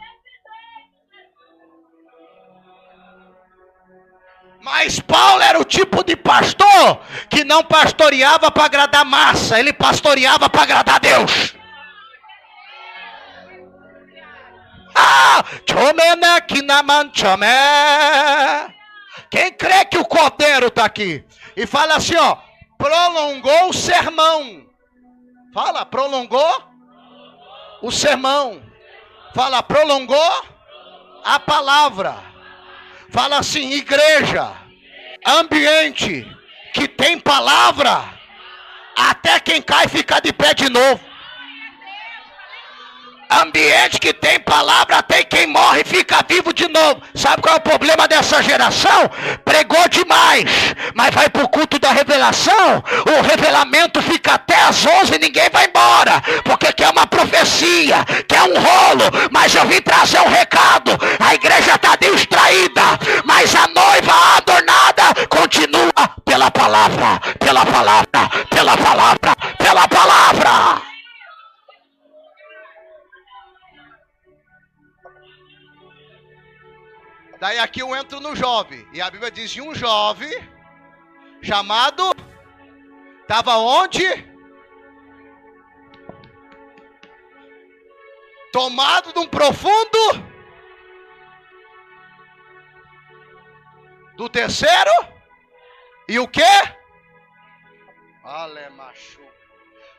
Mas Paulo era o tipo de pastor que não pastoreava para agradar massa, ele pastoreava para agradar Deus. Quem crê que o cordeiro está aqui? E fala assim, ó, prolongou o sermão. Fala, prolongou o sermão. Fala, prolongou a palavra. Fala assim, igreja, ambiente que tem palavra, até quem cai fica de pé de novo. Ambiente que tem palavra, até quem morre fica vivo de novo. Sabe qual é o problema dessa geração? Pregou demais, mas vai pro culto da revelação, o revelamento fica até às 11 e ninguém vai embora, porque quer uma profecia, quer um rolo. Mas eu vim trazer um recado, a igreja está distraída, mas a noiva adornada continua pela palavra, pela palavra, pela palavra, pela palavra. Daí aqui eu entro no jovem. E a Bíblia diz de um jovem chamado, estava onde? Tomado de um profundo. Do terceiro. E o quê? Alemachu.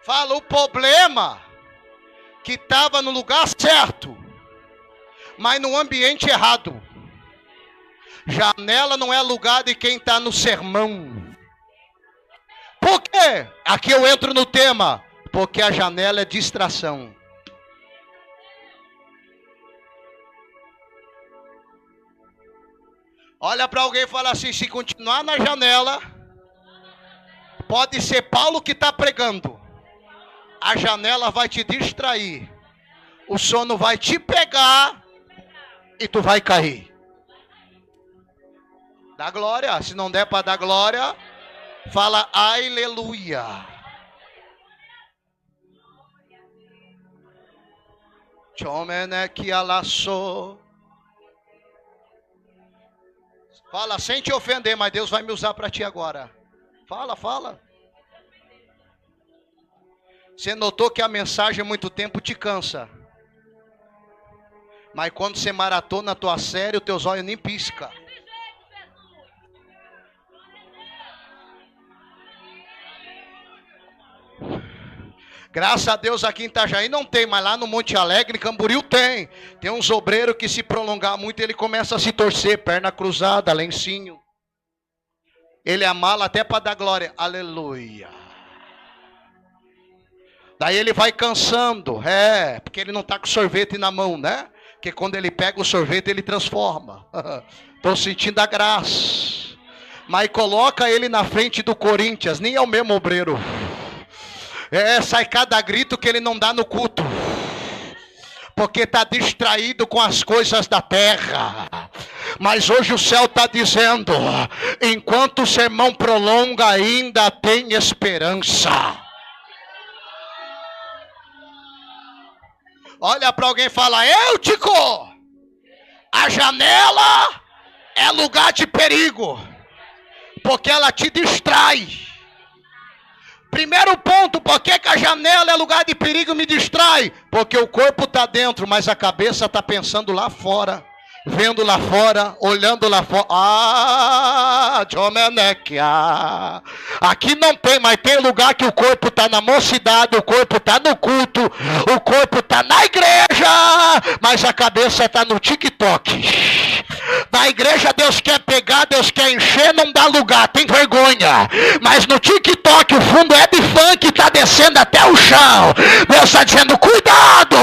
Fala o problema que estava no lugar certo, mas no ambiente errado. Janela não é lugar de quem está no sermão. Por quê? Aqui eu entro no tema. Porque a janela é distração. Olha para alguém e fala assim, se continuar na janela, pode ser Paulo que está pregando. A janela vai te distrair. O sono vai te pegar e tu vai cair. Dá glória, se não der para dar glória, fala aleluia. Fala sem te ofender, mas Deus vai me usar para ti agora. Fala, fala. Você notou que a mensagem há muito tempo te cansa. Mas quando você maratona a tua série, os teus olhos nem piscam. Graças a Deus aqui em Itajaí não tem, mas lá no Monte Alegre, em Camboriú tem. Tem uns obreiros que se prolongar muito, ele começa a se torcer, perna cruzada, lencinho. Ele amala até para dar glória. Aleluia. Daí ele vai cansando, porque ele não está com sorvete na mão, né? Porque quando ele pega o sorvete, ele transforma. Estou sentindo a graça. Mas coloca ele na frente do Corinthians, nem é o mesmo obreiro. Sai cada grito que ele não dá no culto. Porque está distraído com as coisas da terra. Mas hoje o céu está dizendo, enquanto o sermão prolonga, ainda tem esperança. Olha para alguém e fala, Eutico, a janela é lugar de perigo. Porque ela te distrai. Primeiro ponto, por que a janela é lugar de perigo e me distrai? Porque o corpo está dentro, mas a cabeça está pensando lá fora. Vendo lá fora, olhando lá fora. Aqui não tem, mas tem lugar que o corpo está na mocidade, o corpo está no culto, o corpo está na igreja, mas a cabeça está no TikTok. Na igreja Deus quer pegar, Deus quer encher, não dá lugar, tem vergonha. Mas no TikTok o fundo é de funk, está descendo até o chão. Deus está dizendo, cuidado,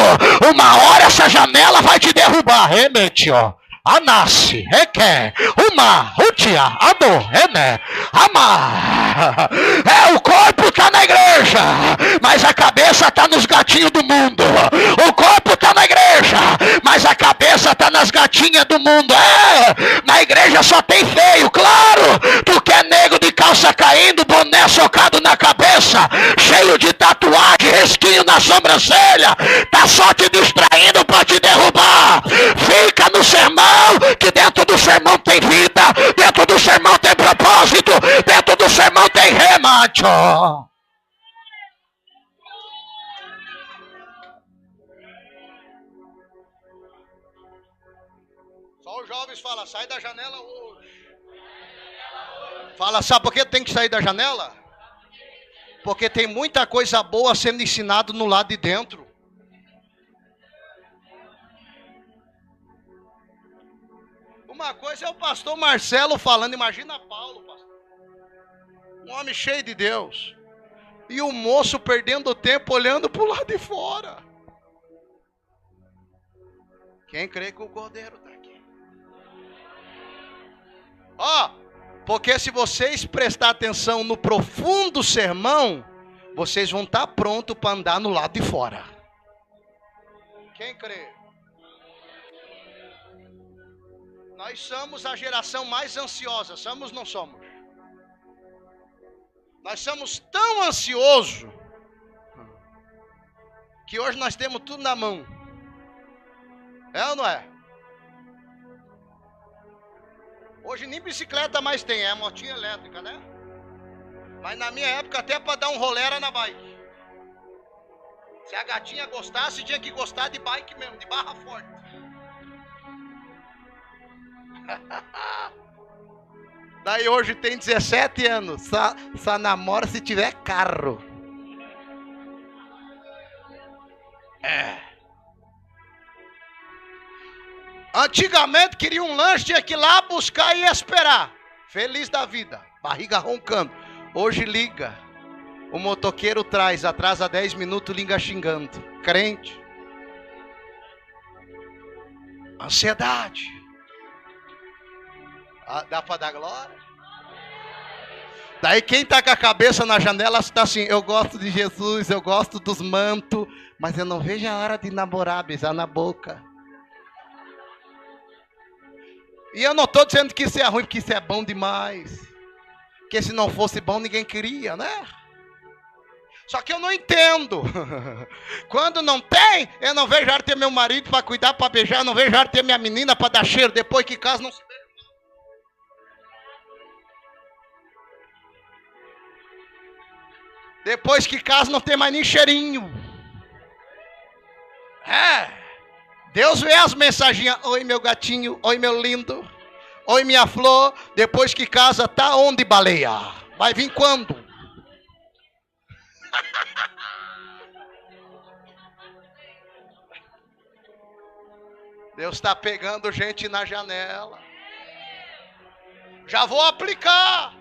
uma hora essa janela vai te derrubar. Remete, ó. Anassi, Reque, Uma, Rutia, Ado, René, Ama. O corpo está na igreja, mas a cabeça está nos gatinhos do mundo. O corpo está na igreja, mas a cabeça está nas gatinhas do mundo. Na igreja só tem feio, claro, porque é nego de calça caindo, boné socado na cabeça, cheio de tatuagem, risquinho na sobrancelha, tá só te distraindo para te derrubar. Fica no sermão, que dentro do sermão tem vida, dentro do sermão tem propósito, dentro do sermão tem remate. Só os jovens falam, sai da janela hoje. Fala, sabe por que tem que sair da janela? Porque tem muita coisa boa sendo ensinado no lado de dentro. Uma coisa é o pastor Marcelo falando, imagina Paulo, pastor. Um homem cheio de Deus. E o moço perdendo tempo olhando para o lado de fora. Quem crê que o Cordeiro está aqui? Porque se vocês prestar atenção no profundo sermão, vocês vão estar prontos para andar no lado de fora. Quem crê? Nós somos a geração mais ansiosa, somos ou não somos? Nós somos tão ansiosos que hoje nós temos tudo na mão. É ou não é? Hoje nem bicicleta mais tem, é motinha elétrica, né? Mas na minha época até para dar um rolê era na bike. Se a gatinha gostasse, tinha que gostar de bike mesmo, de barra forte. Daí hoje tem 17 anos, só namora se tiver carro. Antigamente queria um lanche, tinha que ir lá buscar e esperar. Feliz da vida, barriga roncando. Hoje liga, o motoqueiro traz, atrasa 10 minutos, liga xingando. Crente. Ansiedade. Dá para dar glória? Daí quem está com a cabeça na janela está assim, eu gosto de Jesus, eu gosto dos mantos, mas eu não vejo a hora de namorar, beijar na boca. E eu não estou dizendo que isso é ruim, porque isso é bom demais. Porque se não fosse bom, ninguém queria, né? Só que eu não entendo. Quando não tem, eu não vejo a hora de ter meu marido para cuidar, para beijar, eu não vejo a hora de ter minha menina para dar cheiro, depois que casa não se beija. Depois que casa não tem mais nem cheirinho. Deus vê as mensaginhas. Oi meu gatinho, oi meu lindo, oi minha flor. Depois que casa tá onde, baleia? Vai vir quando? Deus está pegando gente na janela. Já vou aplicar.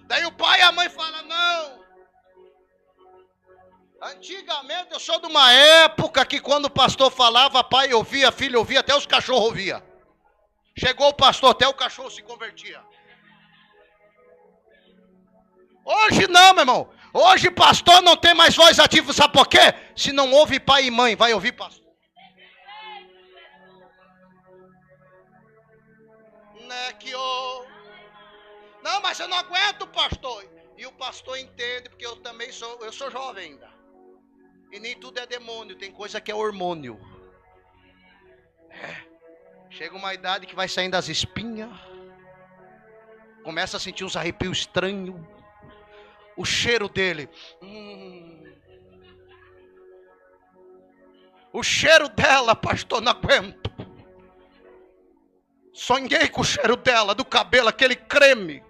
Daí o pai e a mãe falam, não. Antigamente eu sou de uma época que quando o pastor falava, pai ouvia, filho ouvia, até os cachorros ouviam. Chegou o pastor, até o cachorro se convertia. Hoje não, meu irmão. Hoje pastor não tem mais voz ativa, sabe por quê? Se não ouve pai e mãe, vai ouvir pastor. Não, mas eu não aguento, pastor. E o pastor entende, porque eu também sou jovem ainda. E nem tudo é demônio, tem coisa que é hormônio. Chega uma idade que vai saindo as espinhas. Começa a sentir uns arrepios estranhos. O cheiro dele. O cheiro dela, pastor, não aguento. Sonhei com o cheiro dela, do cabelo, aquele creme.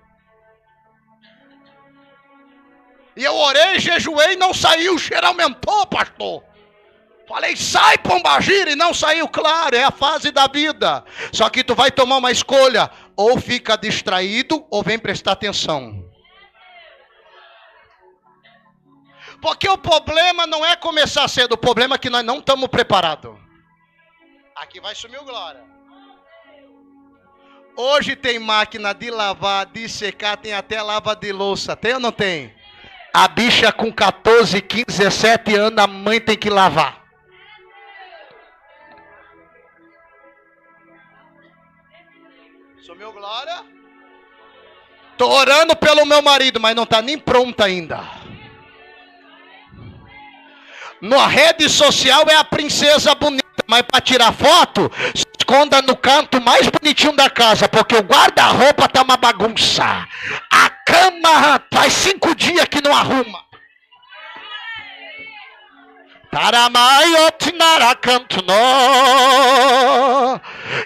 E eu orei, jejuei e não saiu, o cheiro aumentou, pastor. Falei, sai pombagira e não saiu, claro, é a fase da vida. Só que tu vai tomar uma escolha, ou fica distraído ou vem prestar atenção. Porque o problema não é começar cedo, o problema é que nós não estamos preparados. Aqui vai sumir o glória. Hoje tem máquina de lavar, de secar, tem até lava de louça. Tem ou não tem? A bicha com 14, 15, 17 anos, a mãe tem que lavar. Sou meu glória. Tô orando pelo meu marido, mas não tá nem pronta ainda. Na rede social é a princesa bonita, mas para tirar foto, se esconda no canto mais bonitinho da casa, porque o guarda-roupa tá uma bagunça. A cama faz 5 dias que não arruma.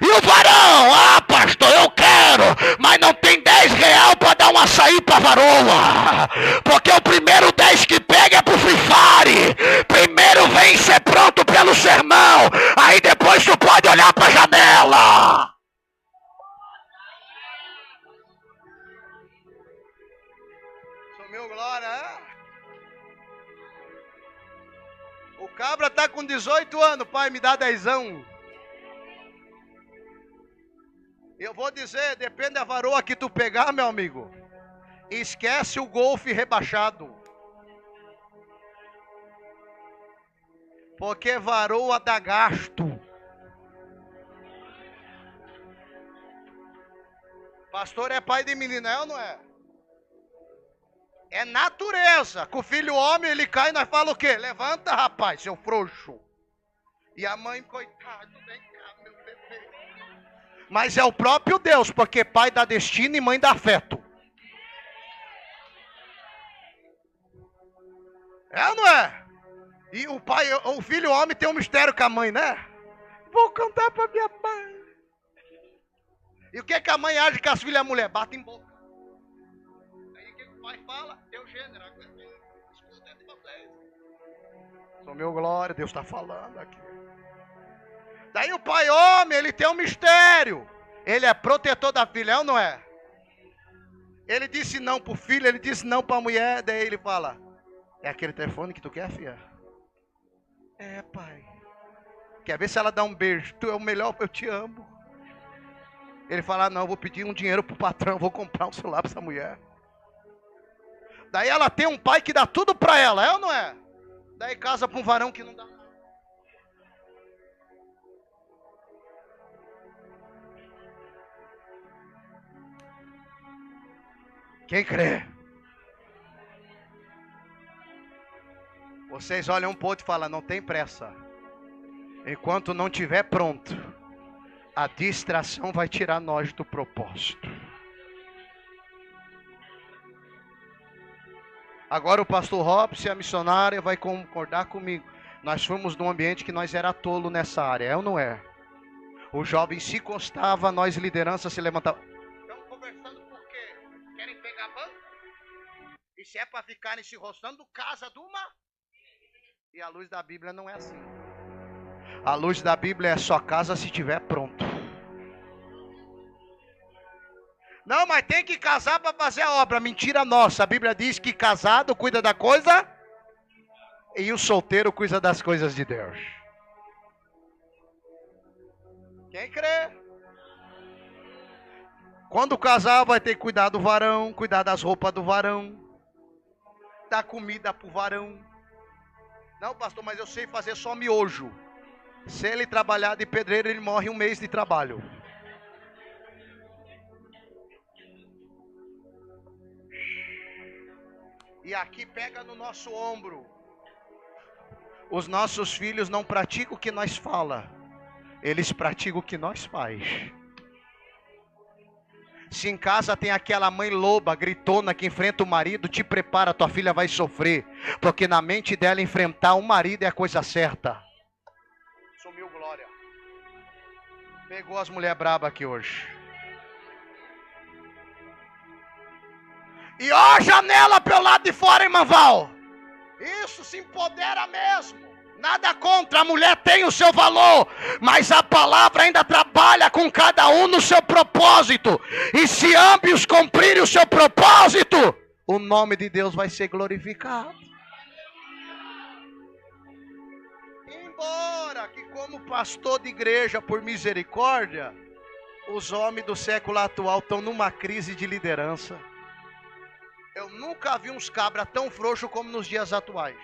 E o varão, pastor, eu quero, mas não tem 10 real para dar um açaí para varoa, porque o primeiro 10 que pega é pro Free Fire. Primeiro vem ser pronto pelo sermão, aí depois tu pode olhar para a janela. Sou meu glória, é? O cabra tá com 18 anos, pai, me dá 10. Eu vou dizer, depende da varoa que tu pegar, meu amigo. Esquece o golfe rebaixado. Porque varoa dá gasto. Pastor é pai de menina, é ou não é? É natureza. Com o filho homem ele cai e nós falamos o quê? Levanta, rapaz, seu frouxo. E a mãe, coitado, vem cá, meu bebê. Mas é o próprio Deus, porque pai dá destino e mãe dá afeto. É ou não é? E o filho homem tem um mistério com a mãe, né? Vou contar pra minha mãe. E o que a mãe age com as filhas mulher? Bate em boca. Aí o que o pai fala? Teu gênero. Escuta de vocês. Sou meu glória, Deus está falando aqui. Daí o pai homem, ele tem um mistério. Ele é protetor da filha, é ou não é? Ele disse não pro filho, ele disse não pra mulher. Daí ele fala, é aquele telefone que tu quer, filha? É, pai. Quer ver se ela dá um beijo? Tu é o melhor, eu te amo. Ele fala, não, eu vou pedir um dinheiro pro patrão, vou comprar um celular pra essa mulher. Daí ela tem um pai que dá tudo pra ela, é ou não é? Daí casa pra um varão que não dá nada. Quem crê? Vocês olham um pro outro e falam, não tem pressa. Enquanto não tiver pronto, a distração vai tirar nós do propósito. Agora o pastor Robson e a missionária vai concordar comigo. Nós fomos num ambiente que nós era tolo nessa área, é ou não é? O jovem se encostava, nós liderança se levantava. Estão conversando por quê? Querem pegar banco? E se é para ficarem se roçando, casa de uma? E a luz da Bíblia não é assim. A luz da Bíblia é só casa se estiver pronto. Não, mas tem que casar para fazer a obra. Mentira nossa. A Bíblia diz que casado cuida da coisa e o solteiro cuida das coisas de Deus. Quem crê? Quando casar vai ter que cuidar do varão, cuidar das roupas do varão, dar comida pro varão. Não, pastor, mas eu sei fazer só miojo. Se ele trabalhar de pedreiro, ele morre 1 mês de trabalho. E aqui pega no nosso ombro. Os nossos filhos não praticam o que nós fala. Eles praticam o que nós faz. Se em casa tem aquela mãe loba, gritona, que enfrenta o marido, te prepara, tua filha vai sofrer. Porque na mente dela enfrentar o marido é a coisa certa. Sumiu glória. Pegou as mulheres brabas aqui hoje. E ó a janela pelo lado de fora, irmã Val. Isso, se empodera mesmo. Nada contra, a mulher tem o seu valor, mas a palavra ainda trabalha com cada um no seu propósito. E se ambos cumprirem o seu propósito, o nome de Deus vai ser glorificado. Embora que como pastor de igreja, por misericórdia, Os homens do século atual estão numa crise de liderança. Eu nunca vi uns cabras tão frouxos como nos dias atuais.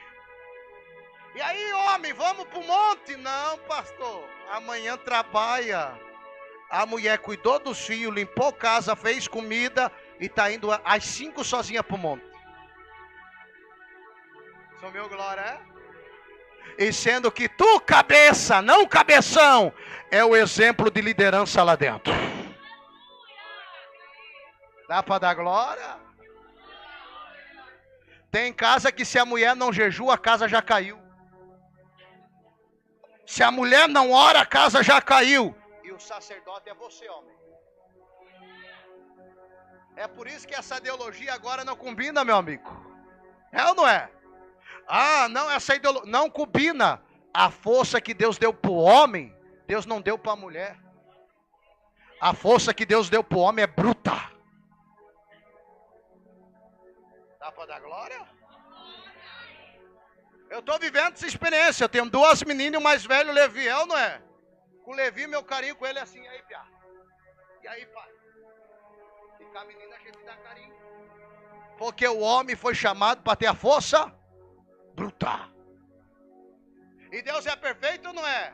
E aí, homem, vamos pro monte? Não, pastor. Amanhã trabalha. A mulher cuidou dos filhos, limpou casa, fez comida e está indo às 5 sozinha pro monte. São meu glória, é? E sendo que tu, cabeça, não cabeção, é o exemplo de liderança lá dentro. Dá para dar glória? Tem casa que se a mulher não jejua, a casa já caiu. Se a mulher não ora, a casa já caiu. E o sacerdote é você, homem. É por isso que essa ideologia agora não combina, meu amigo. É ou não é? Ah, não, essa ideologia não combina. A força que Deus deu para o homem, Deus não deu para a mulher. A força que Deus deu para o homem é bruta. Dá para dar glória? Eu estou vivendo essa experiência. Eu tenho 2 meninas e o mais velho, o Levi, é ou não é? Com o Levi, meu carinho com ele é assim. E aí, piá? E aí, pai? E com a menina a gente dá carinho. Porque o homem foi chamado para ter a força bruta. E Deus é perfeito ou não é?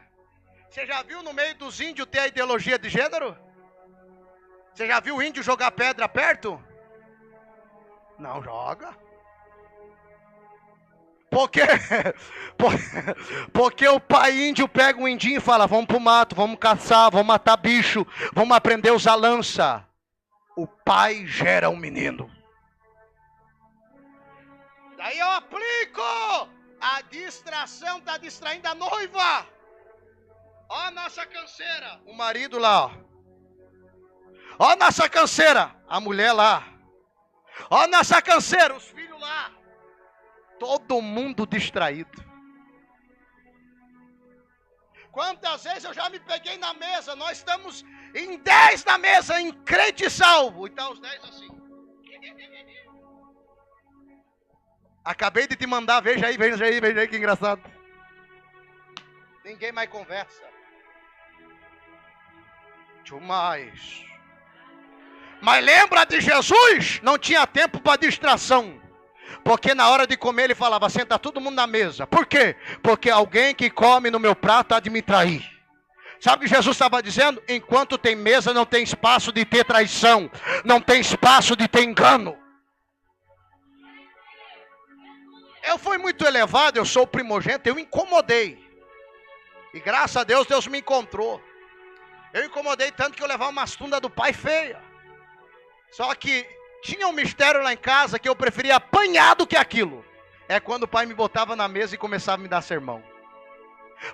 Você já viu no meio dos índios ter a ideologia de gênero? Você já viu o índio jogar pedra perto? Não joga. Porque o pai índio pega um indinho e fala: vamos pro mato, vamos caçar, vamos matar bicho, vamos aprender a usar lança. O pai gera um menino. Daí eu aplico. A distração está distraindo a noiva. Ó a nossa canseira. O marido lá, ó. Ó a nossa canseira. A mulher lá. Ó a nossa canseira. Os filhos lá. Todo mundo distraído. Quantas vezes eu já me peguei na mesa. Nós estamos em 10 na mesa, em crente e salvo. E tá os 10 assim. Acabei de te mandar, veja aí que engraçado. Ninguém mais conversa. Demais. Mas lembra de Jesus? Não tinha tempo para distração. Porque na hora de comer ele falava: senta todo mundo na mesa. Por quê? Porque alguém que come no meu prato há de me trair. Sabe o que Jesus estava dizendo? Enquanto tem mesa não tem espaço de ter traição. Não tem espaço de ter engano. Eu fui muito elevado, eu sou o primogênito, eu incomodei. E graças a Deus, Deus me encontrou. Eu incomodei tanto que eu levava umas tundas do pai feia. Só que tinha um mistério lá em casa que eu preferia apanhar do que aquilo. É quando o pai me botava na mesa e começava a me dar sermão.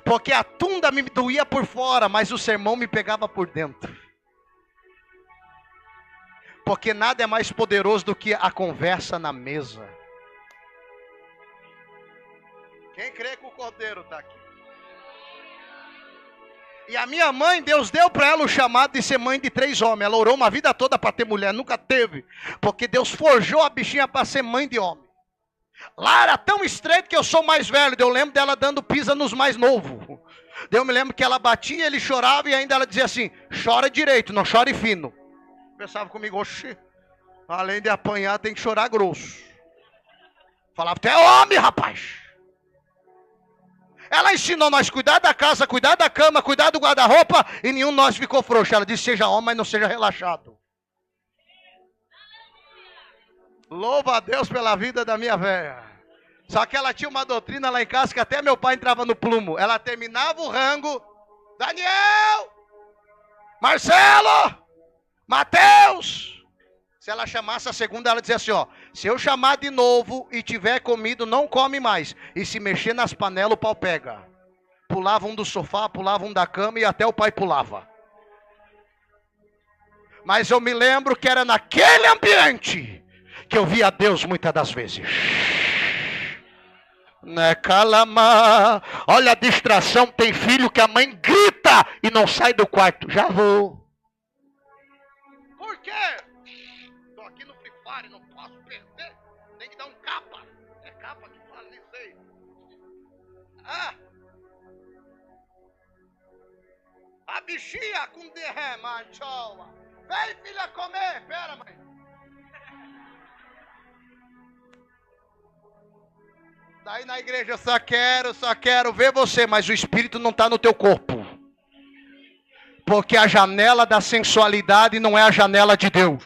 Porque a tunda me doía por fora, mas o sermão me pegava por dentro. Porque nada é mais poderoso do que a conversa na mesa. Quem crê que o cordeiro está aqui? E a minha mãe, Deus deu para ela o chamado de ser mãe de 3 homens. Ela orou uma vida toda para ter mulher, nunca teve. Porque Deus forjou a bichinha para ser mãe de homem. Lá era tão estreito que eu sou mais velho. Eu lembro dela dando pisa nos mais novos. Eu me lembro que ela batia, ele chorava e ainda ela dizia assim: chora direito, não chore fino. Pensava comigo: oxi, além de apanhar tem que chorar grosso. Falava: tu é homem, rapaz. Ela ensinou nós a cuidar da casa, cuidar da cama, cuidar do guarda-roupa, e nenhum de nós ficou frouxo. Ela disse: seja homem, mas não seja relaxado. Louva a Deus pela vida da minha velha. Só que ela tinha uma doutrina lá em casa que até meu pai entrava no plumo. Ela terminava o rango: Daniel, Marcelo, Mateus. Se ela chamasse a segunda, ela dizia assim: ó, se eu chamar de novo e tiver comido, não come mais. E se mexer nas panelas, o pau pega. Pulava um do sofá, pulava um da cama e até o pai pulava. Mas eu me lembro que era naquele ambiente que eu via Deus muitas das vezes. Né, calama. Olha a distração, tem filho que a mãe grita e não sai do quarto. Já vou. Por quê? Estou aqui no Free Fire, não posso perder. Tem que dar um capa. É capa que fala, nem sei. A bichinha com derramachoa. Vem, filha, comer. Pera, mãe. Daí na igreja, eu só quero ver você, mas o espírito não está no teu corpo. Porque a janela da sensualidade não é a janela de Deus.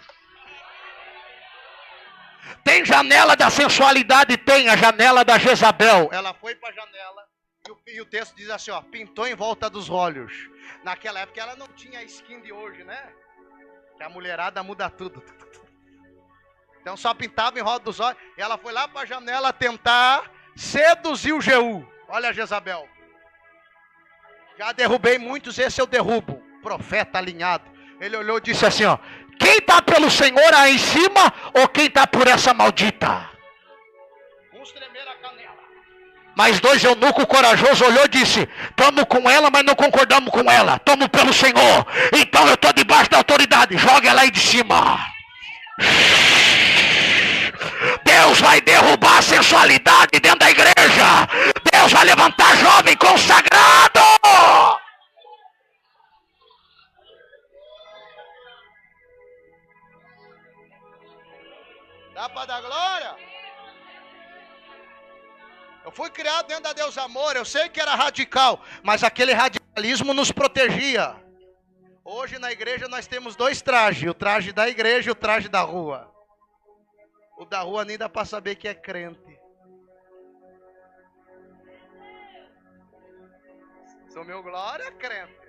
Tem janela da sensualidade, tem a janela da Jezabel. Ela foi para a janela e o texto diz assim, ó, pintou em volta dos olhos. Naquela época ela não tinha a skin de hoje, né? Que a mulherada muda tudo. Então só pintava em volta dos olhos. E ela foi lá para a janela tentar seduzir o Jeú. Olha a Jezabel. Já derrubei muitos, esse eu derrubo. Profeta alinhado. Ele olhou e disse assim, ó, quem está pelo Senhor aí em cima ou quem está por essa maldita? Uns tremeram a canela. Mas dois eunucos corajosos olhou e disse, estamos com ela, mas não concordamos com ela. Estamos pelo Senhor. Então eu estou debaixo da autoridade. Joga ela aí de cima. Deus vai derrubar a sensualidade dentro da igreja. Deus vai levantar jovem consagrado. Dá para dar glória? Eu fui criado dentro da Deus Amor. Eu sei que era radical, mas aquele radicalismo nos protegia. Hoje na igreja nós temos dois trajes. O traje da igreja e o traje da rua. O da rua nem dá para saber que é crente. Sou meu glória, crente.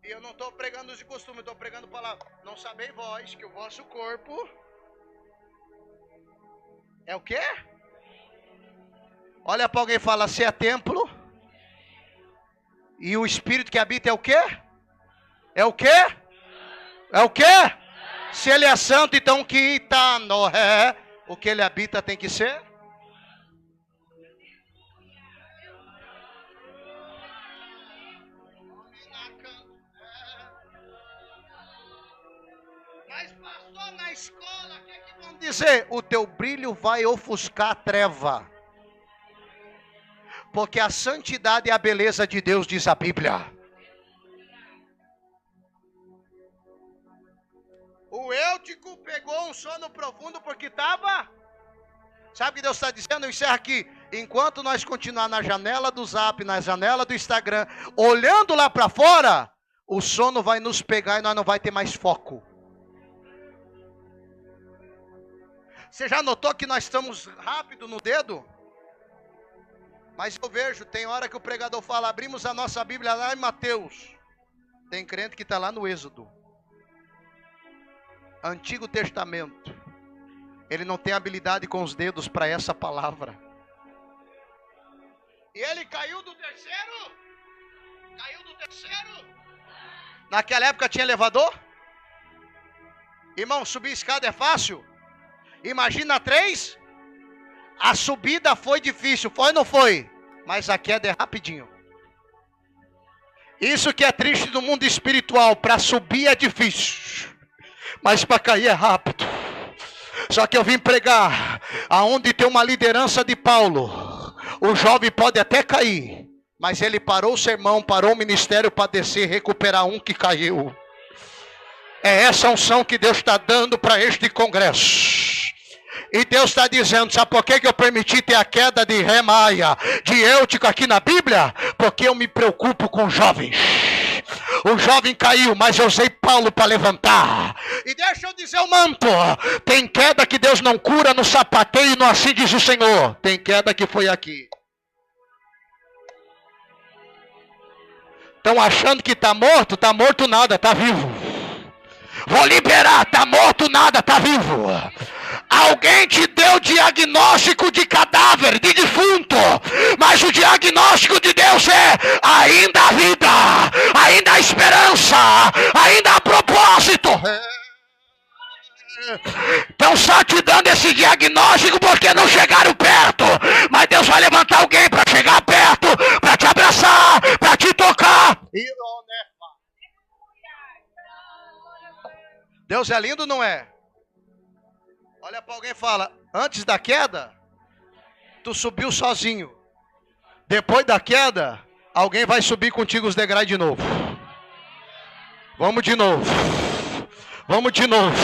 E eu não estou pregando de costume, eu estou pregando palavra. Não sabeis vós que o vosso corpo é o quê? Olha para alguém e fala, se é templo. E o Espírito que habita é o quê? É o quê? É o quê? Se ele é santo, então que está no ré, o que ele habita tem que ser? Mas passou na escola, o que vão dizer? O teu brilho vai ofuscar a treva. Porque a santidade é a beleza de Deus, diz a Bíblia. O Eutico pegou um sono profundo porque estava... Sabe o que Deus está dizendo? Eu encerro aqui. Enquanto nós continuar na janela do Zap, na janela do Instagram, olhando lá para fora, o sono vai nos pegar e nós não vai ter mais foco. Você já notou que nós estamos rápido no dedo? Mas eu vejo, tem hora que o pregador fala, abrimos a nossa Bíblia lá em Mateus. Tem crente que está lá no Êxodo. Antigo Testamento. Ele não tem habilidade com os dedos para essa palavra. E ele caiu do terceiro? Caiu do terceiro? Naquela época tinha elevador? Irmão, subir escada é fácil? Imagina 3. A subida foi difícil, foi ou não foi? Mas a queda é rapidinho. Isso que é triste no mundo espiritual. Para subir é difícil, mas para cair é rápido. Só que eu vim pregar aonde tem uma liderança de Paulo. O jovem pode até cair, mas ele parou o sermão, parou o ministério para descer e recuperar um que caiu. É essa unção que Deus está dando para este congresso. E Deus está dizendo, sabe por que eu permiti ter a queda de Remaia, de Eutico aqui na Bíblia? Porque eu me preocupo com jovens. O jovem caiu, mas eu usei Paulo para levantar. E deixa eu dizer o manto. Tem queda que Deus não cura no sapateio, no assim diz o Senhor. Tem queda que foi aqui. Estão achando que está morto nada, está vivo. Vou liberar, está morto nada, está vivo. Alguém te deu diagnóstico de cadáver, de defunto, mas o diagnóstico de Deus é ainda a vida, ainda a esperança, ainda a propósito. Estão só te dando esse diagnóstico porque não chegaram perto, mas Deus vai levantar alguém para chegar perto, para te abraçar, para te tocar. Deus é lindo, não é? Olha para alguém e fala, antes da queda, tu subiu sozinho. Depois da queda, Alguém vai subir contigo os degraus de novo. Vamos de novo. Vamos de novo.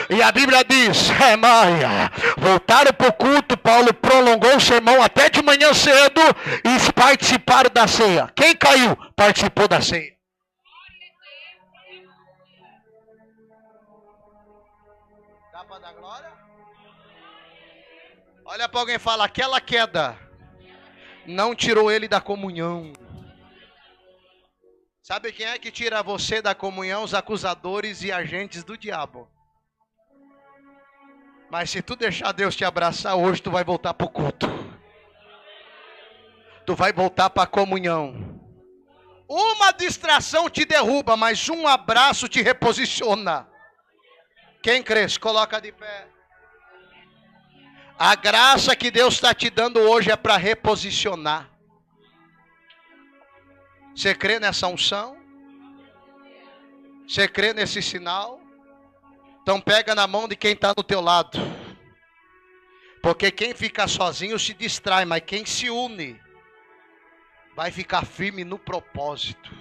E a Bíblia diz, Maia, voltaram para o culto, Paulo prolongou o sermão até de manhã cedo e participaram da ceia. Quem caiu? Participou da ceia. Dá para dar glória? Olha para alguém e fala, aquela queda não tirou ele da comunhão. Sabe quem é que tira você da comunhão? Os acusadores e agentes do diabo. Mas se tu deixar Deus te abraçar hoje, tu vai voltar para o culto. Tu vai voltar para a comunhão. Uma distração te derruba, mas um abraço te reposiciona. Quem crê, se coloca de pé. A graça que Deus está te dando hoje é para reposicionar. Você crê nessa unção? Você crê nesse sinal? Então pega na mão de quem está no teu lado. Porque quem fica sozinho se distrai, mas quem se une vai ficar firme no propósito.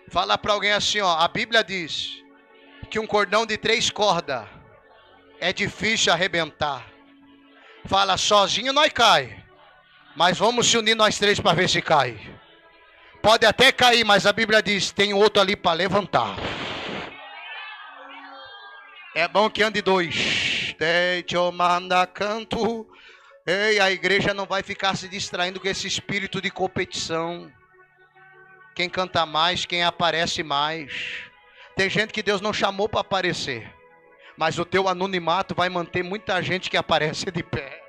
Fala para alguém assim, ó, a Bíblia diz que um cordão de 3 cordas é difícil arrebentar. Fala, sozinho nós cai, mas vamos se unir nós 3 para ver se cai. Pode até cair, mas a Bíblia diz, tem outro ali para levantar. É bom que ande 2. Deite o manda canto. Ei, a igreja não vai ficar se distraindo com esse espírito de competição. Quem canta mais, quem aparece mais. Tem gente que Deus não chamou para aparecer. Mas o teu anonimato vai manter muita gente que aparece de pé.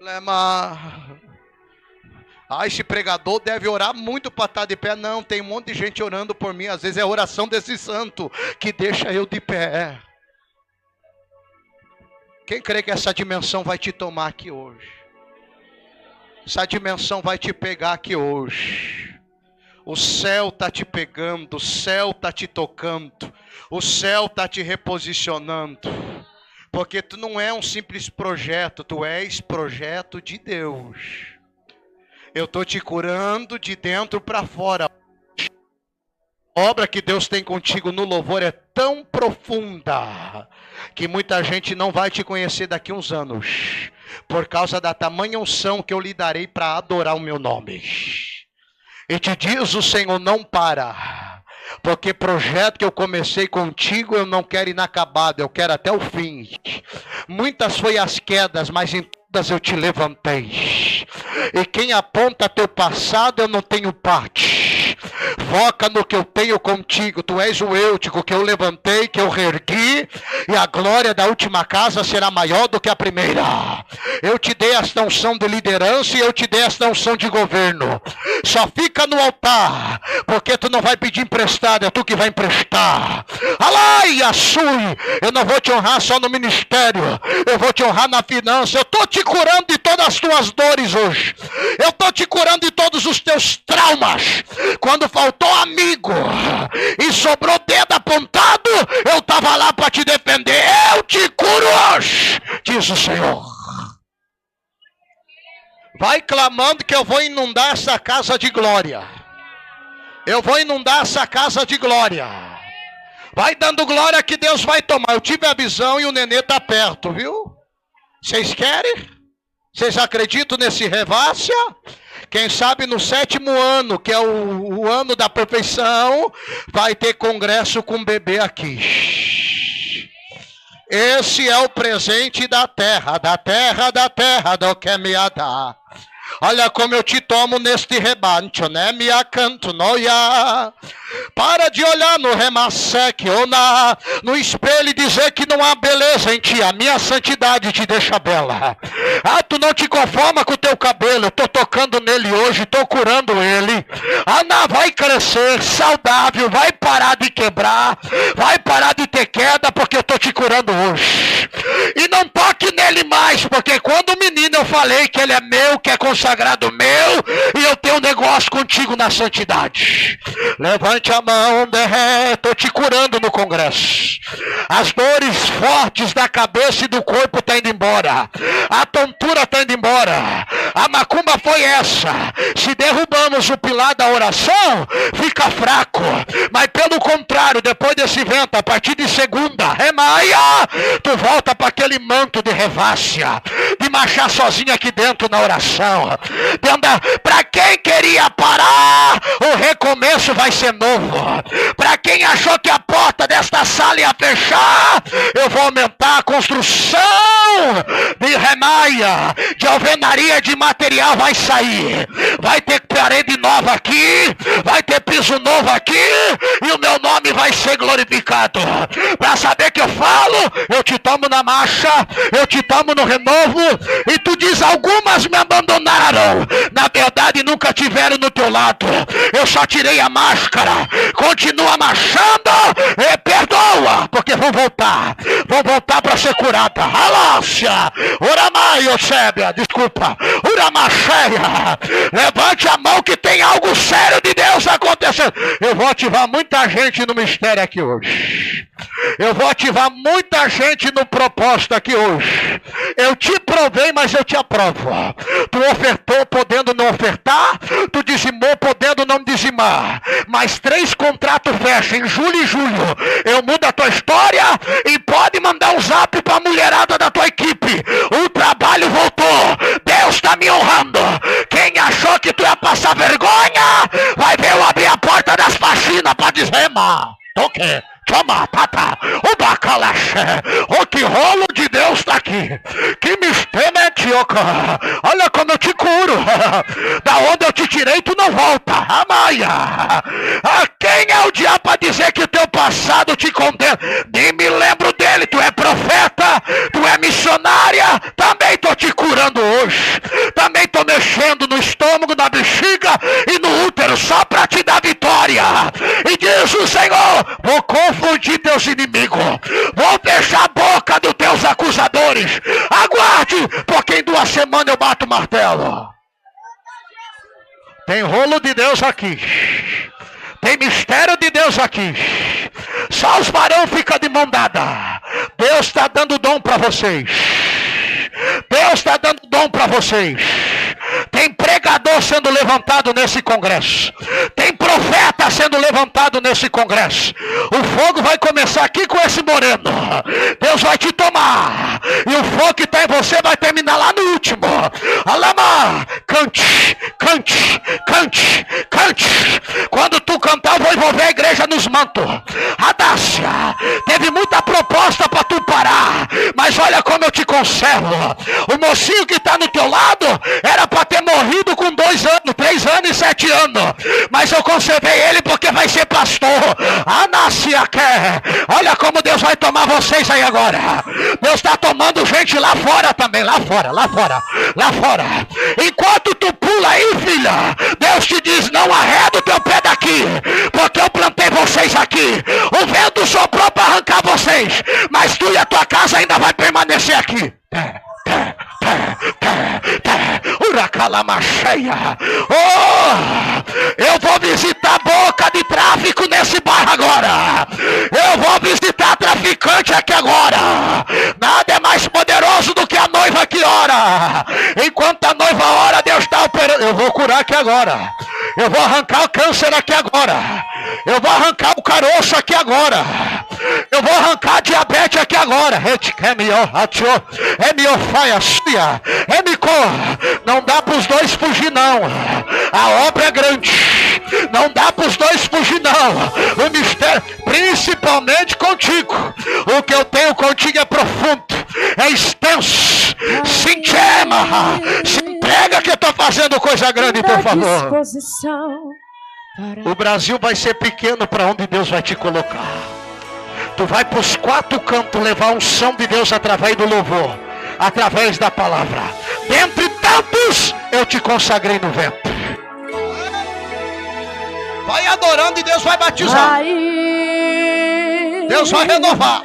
Lema. Esse pregador deve orar muito para estar de pé. Não, tem um monte de gente orando por mim. Às vezes é a oração desse santo que deixa eu de pé. Quem crê que essa dimensão vai te tomar aqui hoje? Essa dimensão vai te pegar aqui hoje. O céu está te pegando, o céu está te tocando, o céu está te reposicionando. Porque tu não é um simples projeto, tu és projeto de Deus. Eu estou te curando de dentro para fora. A obra que Deus tem contigo no louvor é tão profunda que muita gente não vai te conhecer daqui a uns anos, por causa da tamanha unção que eu lhe darei para adorar o meu nome. E te diz o Senhor, não para, porque projeto que eu comecei contigo eu não quero inacabado, eu quero até o fim. Muitas foi as quedas, mas em todas eu te levantei. E quem aponta teu passado eu não tenho parte. Foca no que eu tenho contigo. Tu és o Eutico que eu levantei, que eu reergui, e a glória da última casa será maior do que a primeira. Eu te dei esta unção de liderança e eu te dei esta unção de governo. Só fica no altar, porque tu não vai pedir emprestado, é tu que vai emprestar. Alai, Assui, eu não vou te honrar só no ministério, eu vou te honrar na finança. Eu estou te curando de todas as tuas dores hoje. Eu estou te curando de todos os teus traumas. Quando faltou amigo e sobrou dedo apontado, eu estava lá para te defender. Eu te curo hoje, diz o Senhor. Vai clamando que eu vou inundar essa casa de glória. Eu vou inundar essa casa de glória. Vai dando glória que Deus vai tomar. Eu tive a visão e o nenê está perto, viu? Vocês querem? Vocês acreditam nesse revácia? Quem sabe no 7º ano, que é o ano da perfeição, vai ter congresso com bebê aqui. Esse é o presente da terra, do que me dá. Olha como eu te tomo neste rebanho, né? Me acanto, noia. Para de olhar no remassec ou no espelho e dizer que não há beleza em ti. A minha santidade te deixa bela. Ah, tu não te conforma com o teu cabelo. Eu estou tocando nele hoje, estou curando ele. Ana vai crescer saudável, vai parar de quebrar, vai parar de ter queda, porque eu estou te curando hoje. E não toque nele mais, porque quando o menino eu falei que ele é meu, que é considerado consagrado meu e eu tenho um negócio contigo na santidade. Levante a mão, estou te curando no congresso. As dores fortes da cabeça e do corpo estão indo embora. A tontura está indo embora. A macumba foi essa. Se derrubamos o pilar da oração, fica fraco. Mas pelo contrário, depois desse evento, a partir de segunda, Maia, tu volta para aquele manto de revácia, de marchar sozinho aqui dentro na oração. Para quem queria parar, o recomeço vai ser novo. Para quem achou que a porta desta sala ia fechar, eu vou aumentar a construção de remaia, de alvenaria, de material vai sair. Vai ter parede nova aqui, vai ter piso novo aqui, e o meu nome vai ser glorificado. Para saber que eu falo, eu te tomo na marcha, eu te tomo no renovo, e tu diz: algumas me abandonaram, na verdade nunca tiveram no teu lado. Eu só tirei a máscara, continua marchando e perdoa, porque vão voltar para ser curada. Alácia, Uramaio Sébia, desculpa, Uramacheia, levante a mão que tem algo sério de Deus acontecendo. Eu vou ativar muita gente no mistério aqui hoje. Eu vou ativar muita gente no propósito aqui hoje. Eu te provei, mas eu te aprovo. Tu ofertou podendo não ofertar, tu dizimou podendo não dizimar. Mas 3 contratos fecham em julho e julho. Eu mudo a tua história e pode mandar um zap para a mulherada da tua equipe. O trabalho voltou. Deus está me honrando. Quem achou que tu ia passar vergonha, vai ver eu abrir a porta das faxinas para dizer: "Ma, toque. Chama, tata, o bacalaxé, o que rolo de Deus está aqui. Que mistério é tioca. Olha como eu te curo. Da onde eu te tirei, tu não volta. Amaia. Quem é o diabo para dizer que o teu passado te condena? Nem me lembro dele. Tu é profeta, tu é missionária. Também estou te curando hoje. Também estou mexendo no estômago, na bexiga e no útero, só para te dar vitória. E diz o Senhor: vou confundir teus inimigos, vou fechar a boca dos teus acusadores. Aguarde, porque em 2 semanas eu bato o martelo. Tem rolo de Deus aqui, tem mistério de Deus aqui. Só os varões ficam de mão dada. Deus está dando dom para vocês. Deus está dando dom para vocês. Tem pregador sendo levantado nesse congresso. Tem profeta sendo levantado nesse congresso. O fogo vai começar aqui com esse moreno. Deus vai te tomar. E o fogo que está em você vai terminar lá no último. Alama, cante, cante, cante, cante. Quando tu cantar, eu vou envolver a igreja nos mantos. Adácia, teve muita proposta para tu parar, mas olha como eu te conservo. O mocinho que está no teu lado era para ter morrido com 2 anos, 3 anos e 7 anos, mas eu conservei ele porque vai ser pastor. Anácia quer. Olha como Deus vai tomar vocês aí agora. Deus está tomando gente lá fora também, lá fora, lá fora, lá fora. Enquanto tu pula aí, filha, Deus te diz: não arreda o teu pé daqui, porque eu plantei vocês aqui. O vento soprou para arrancar vocês, mas tu e a tua casa ainda vai permanecer aqui. Uracalamacheia. Eu vou visitar a boca de tráfico nesse bairro agora. Eu vou visitar traficante aqui agora. Nada é mais poderoso do que a noiva que ora. Enquanto a noiva ora, Deus está operando. Eu vou curar aqui agora. Eu vou arrancar o câncer aqui agora. Eu vou arrancar o caroço aqui agora. Eu vou arrancar a diabetes aqui agora. Não dá para os dois fugir não. A obra é grande. Não dá para os dois fugir não. O mistério, principalmente contigo. O que eu tenho contigo é profundo, é extenso. Se enchema, se entrega que eu estou fazendo coisa grande, por favor. O Brasil vai ser pequeno para onde Deus vai te colocar. Tu vai para os 4 cantos levar a unção de Deus através do louvor, através da palavra. Dentre tantos, eu te consagrei no vento. Vai adorando e Deus vai batizar. Deus vai renovar.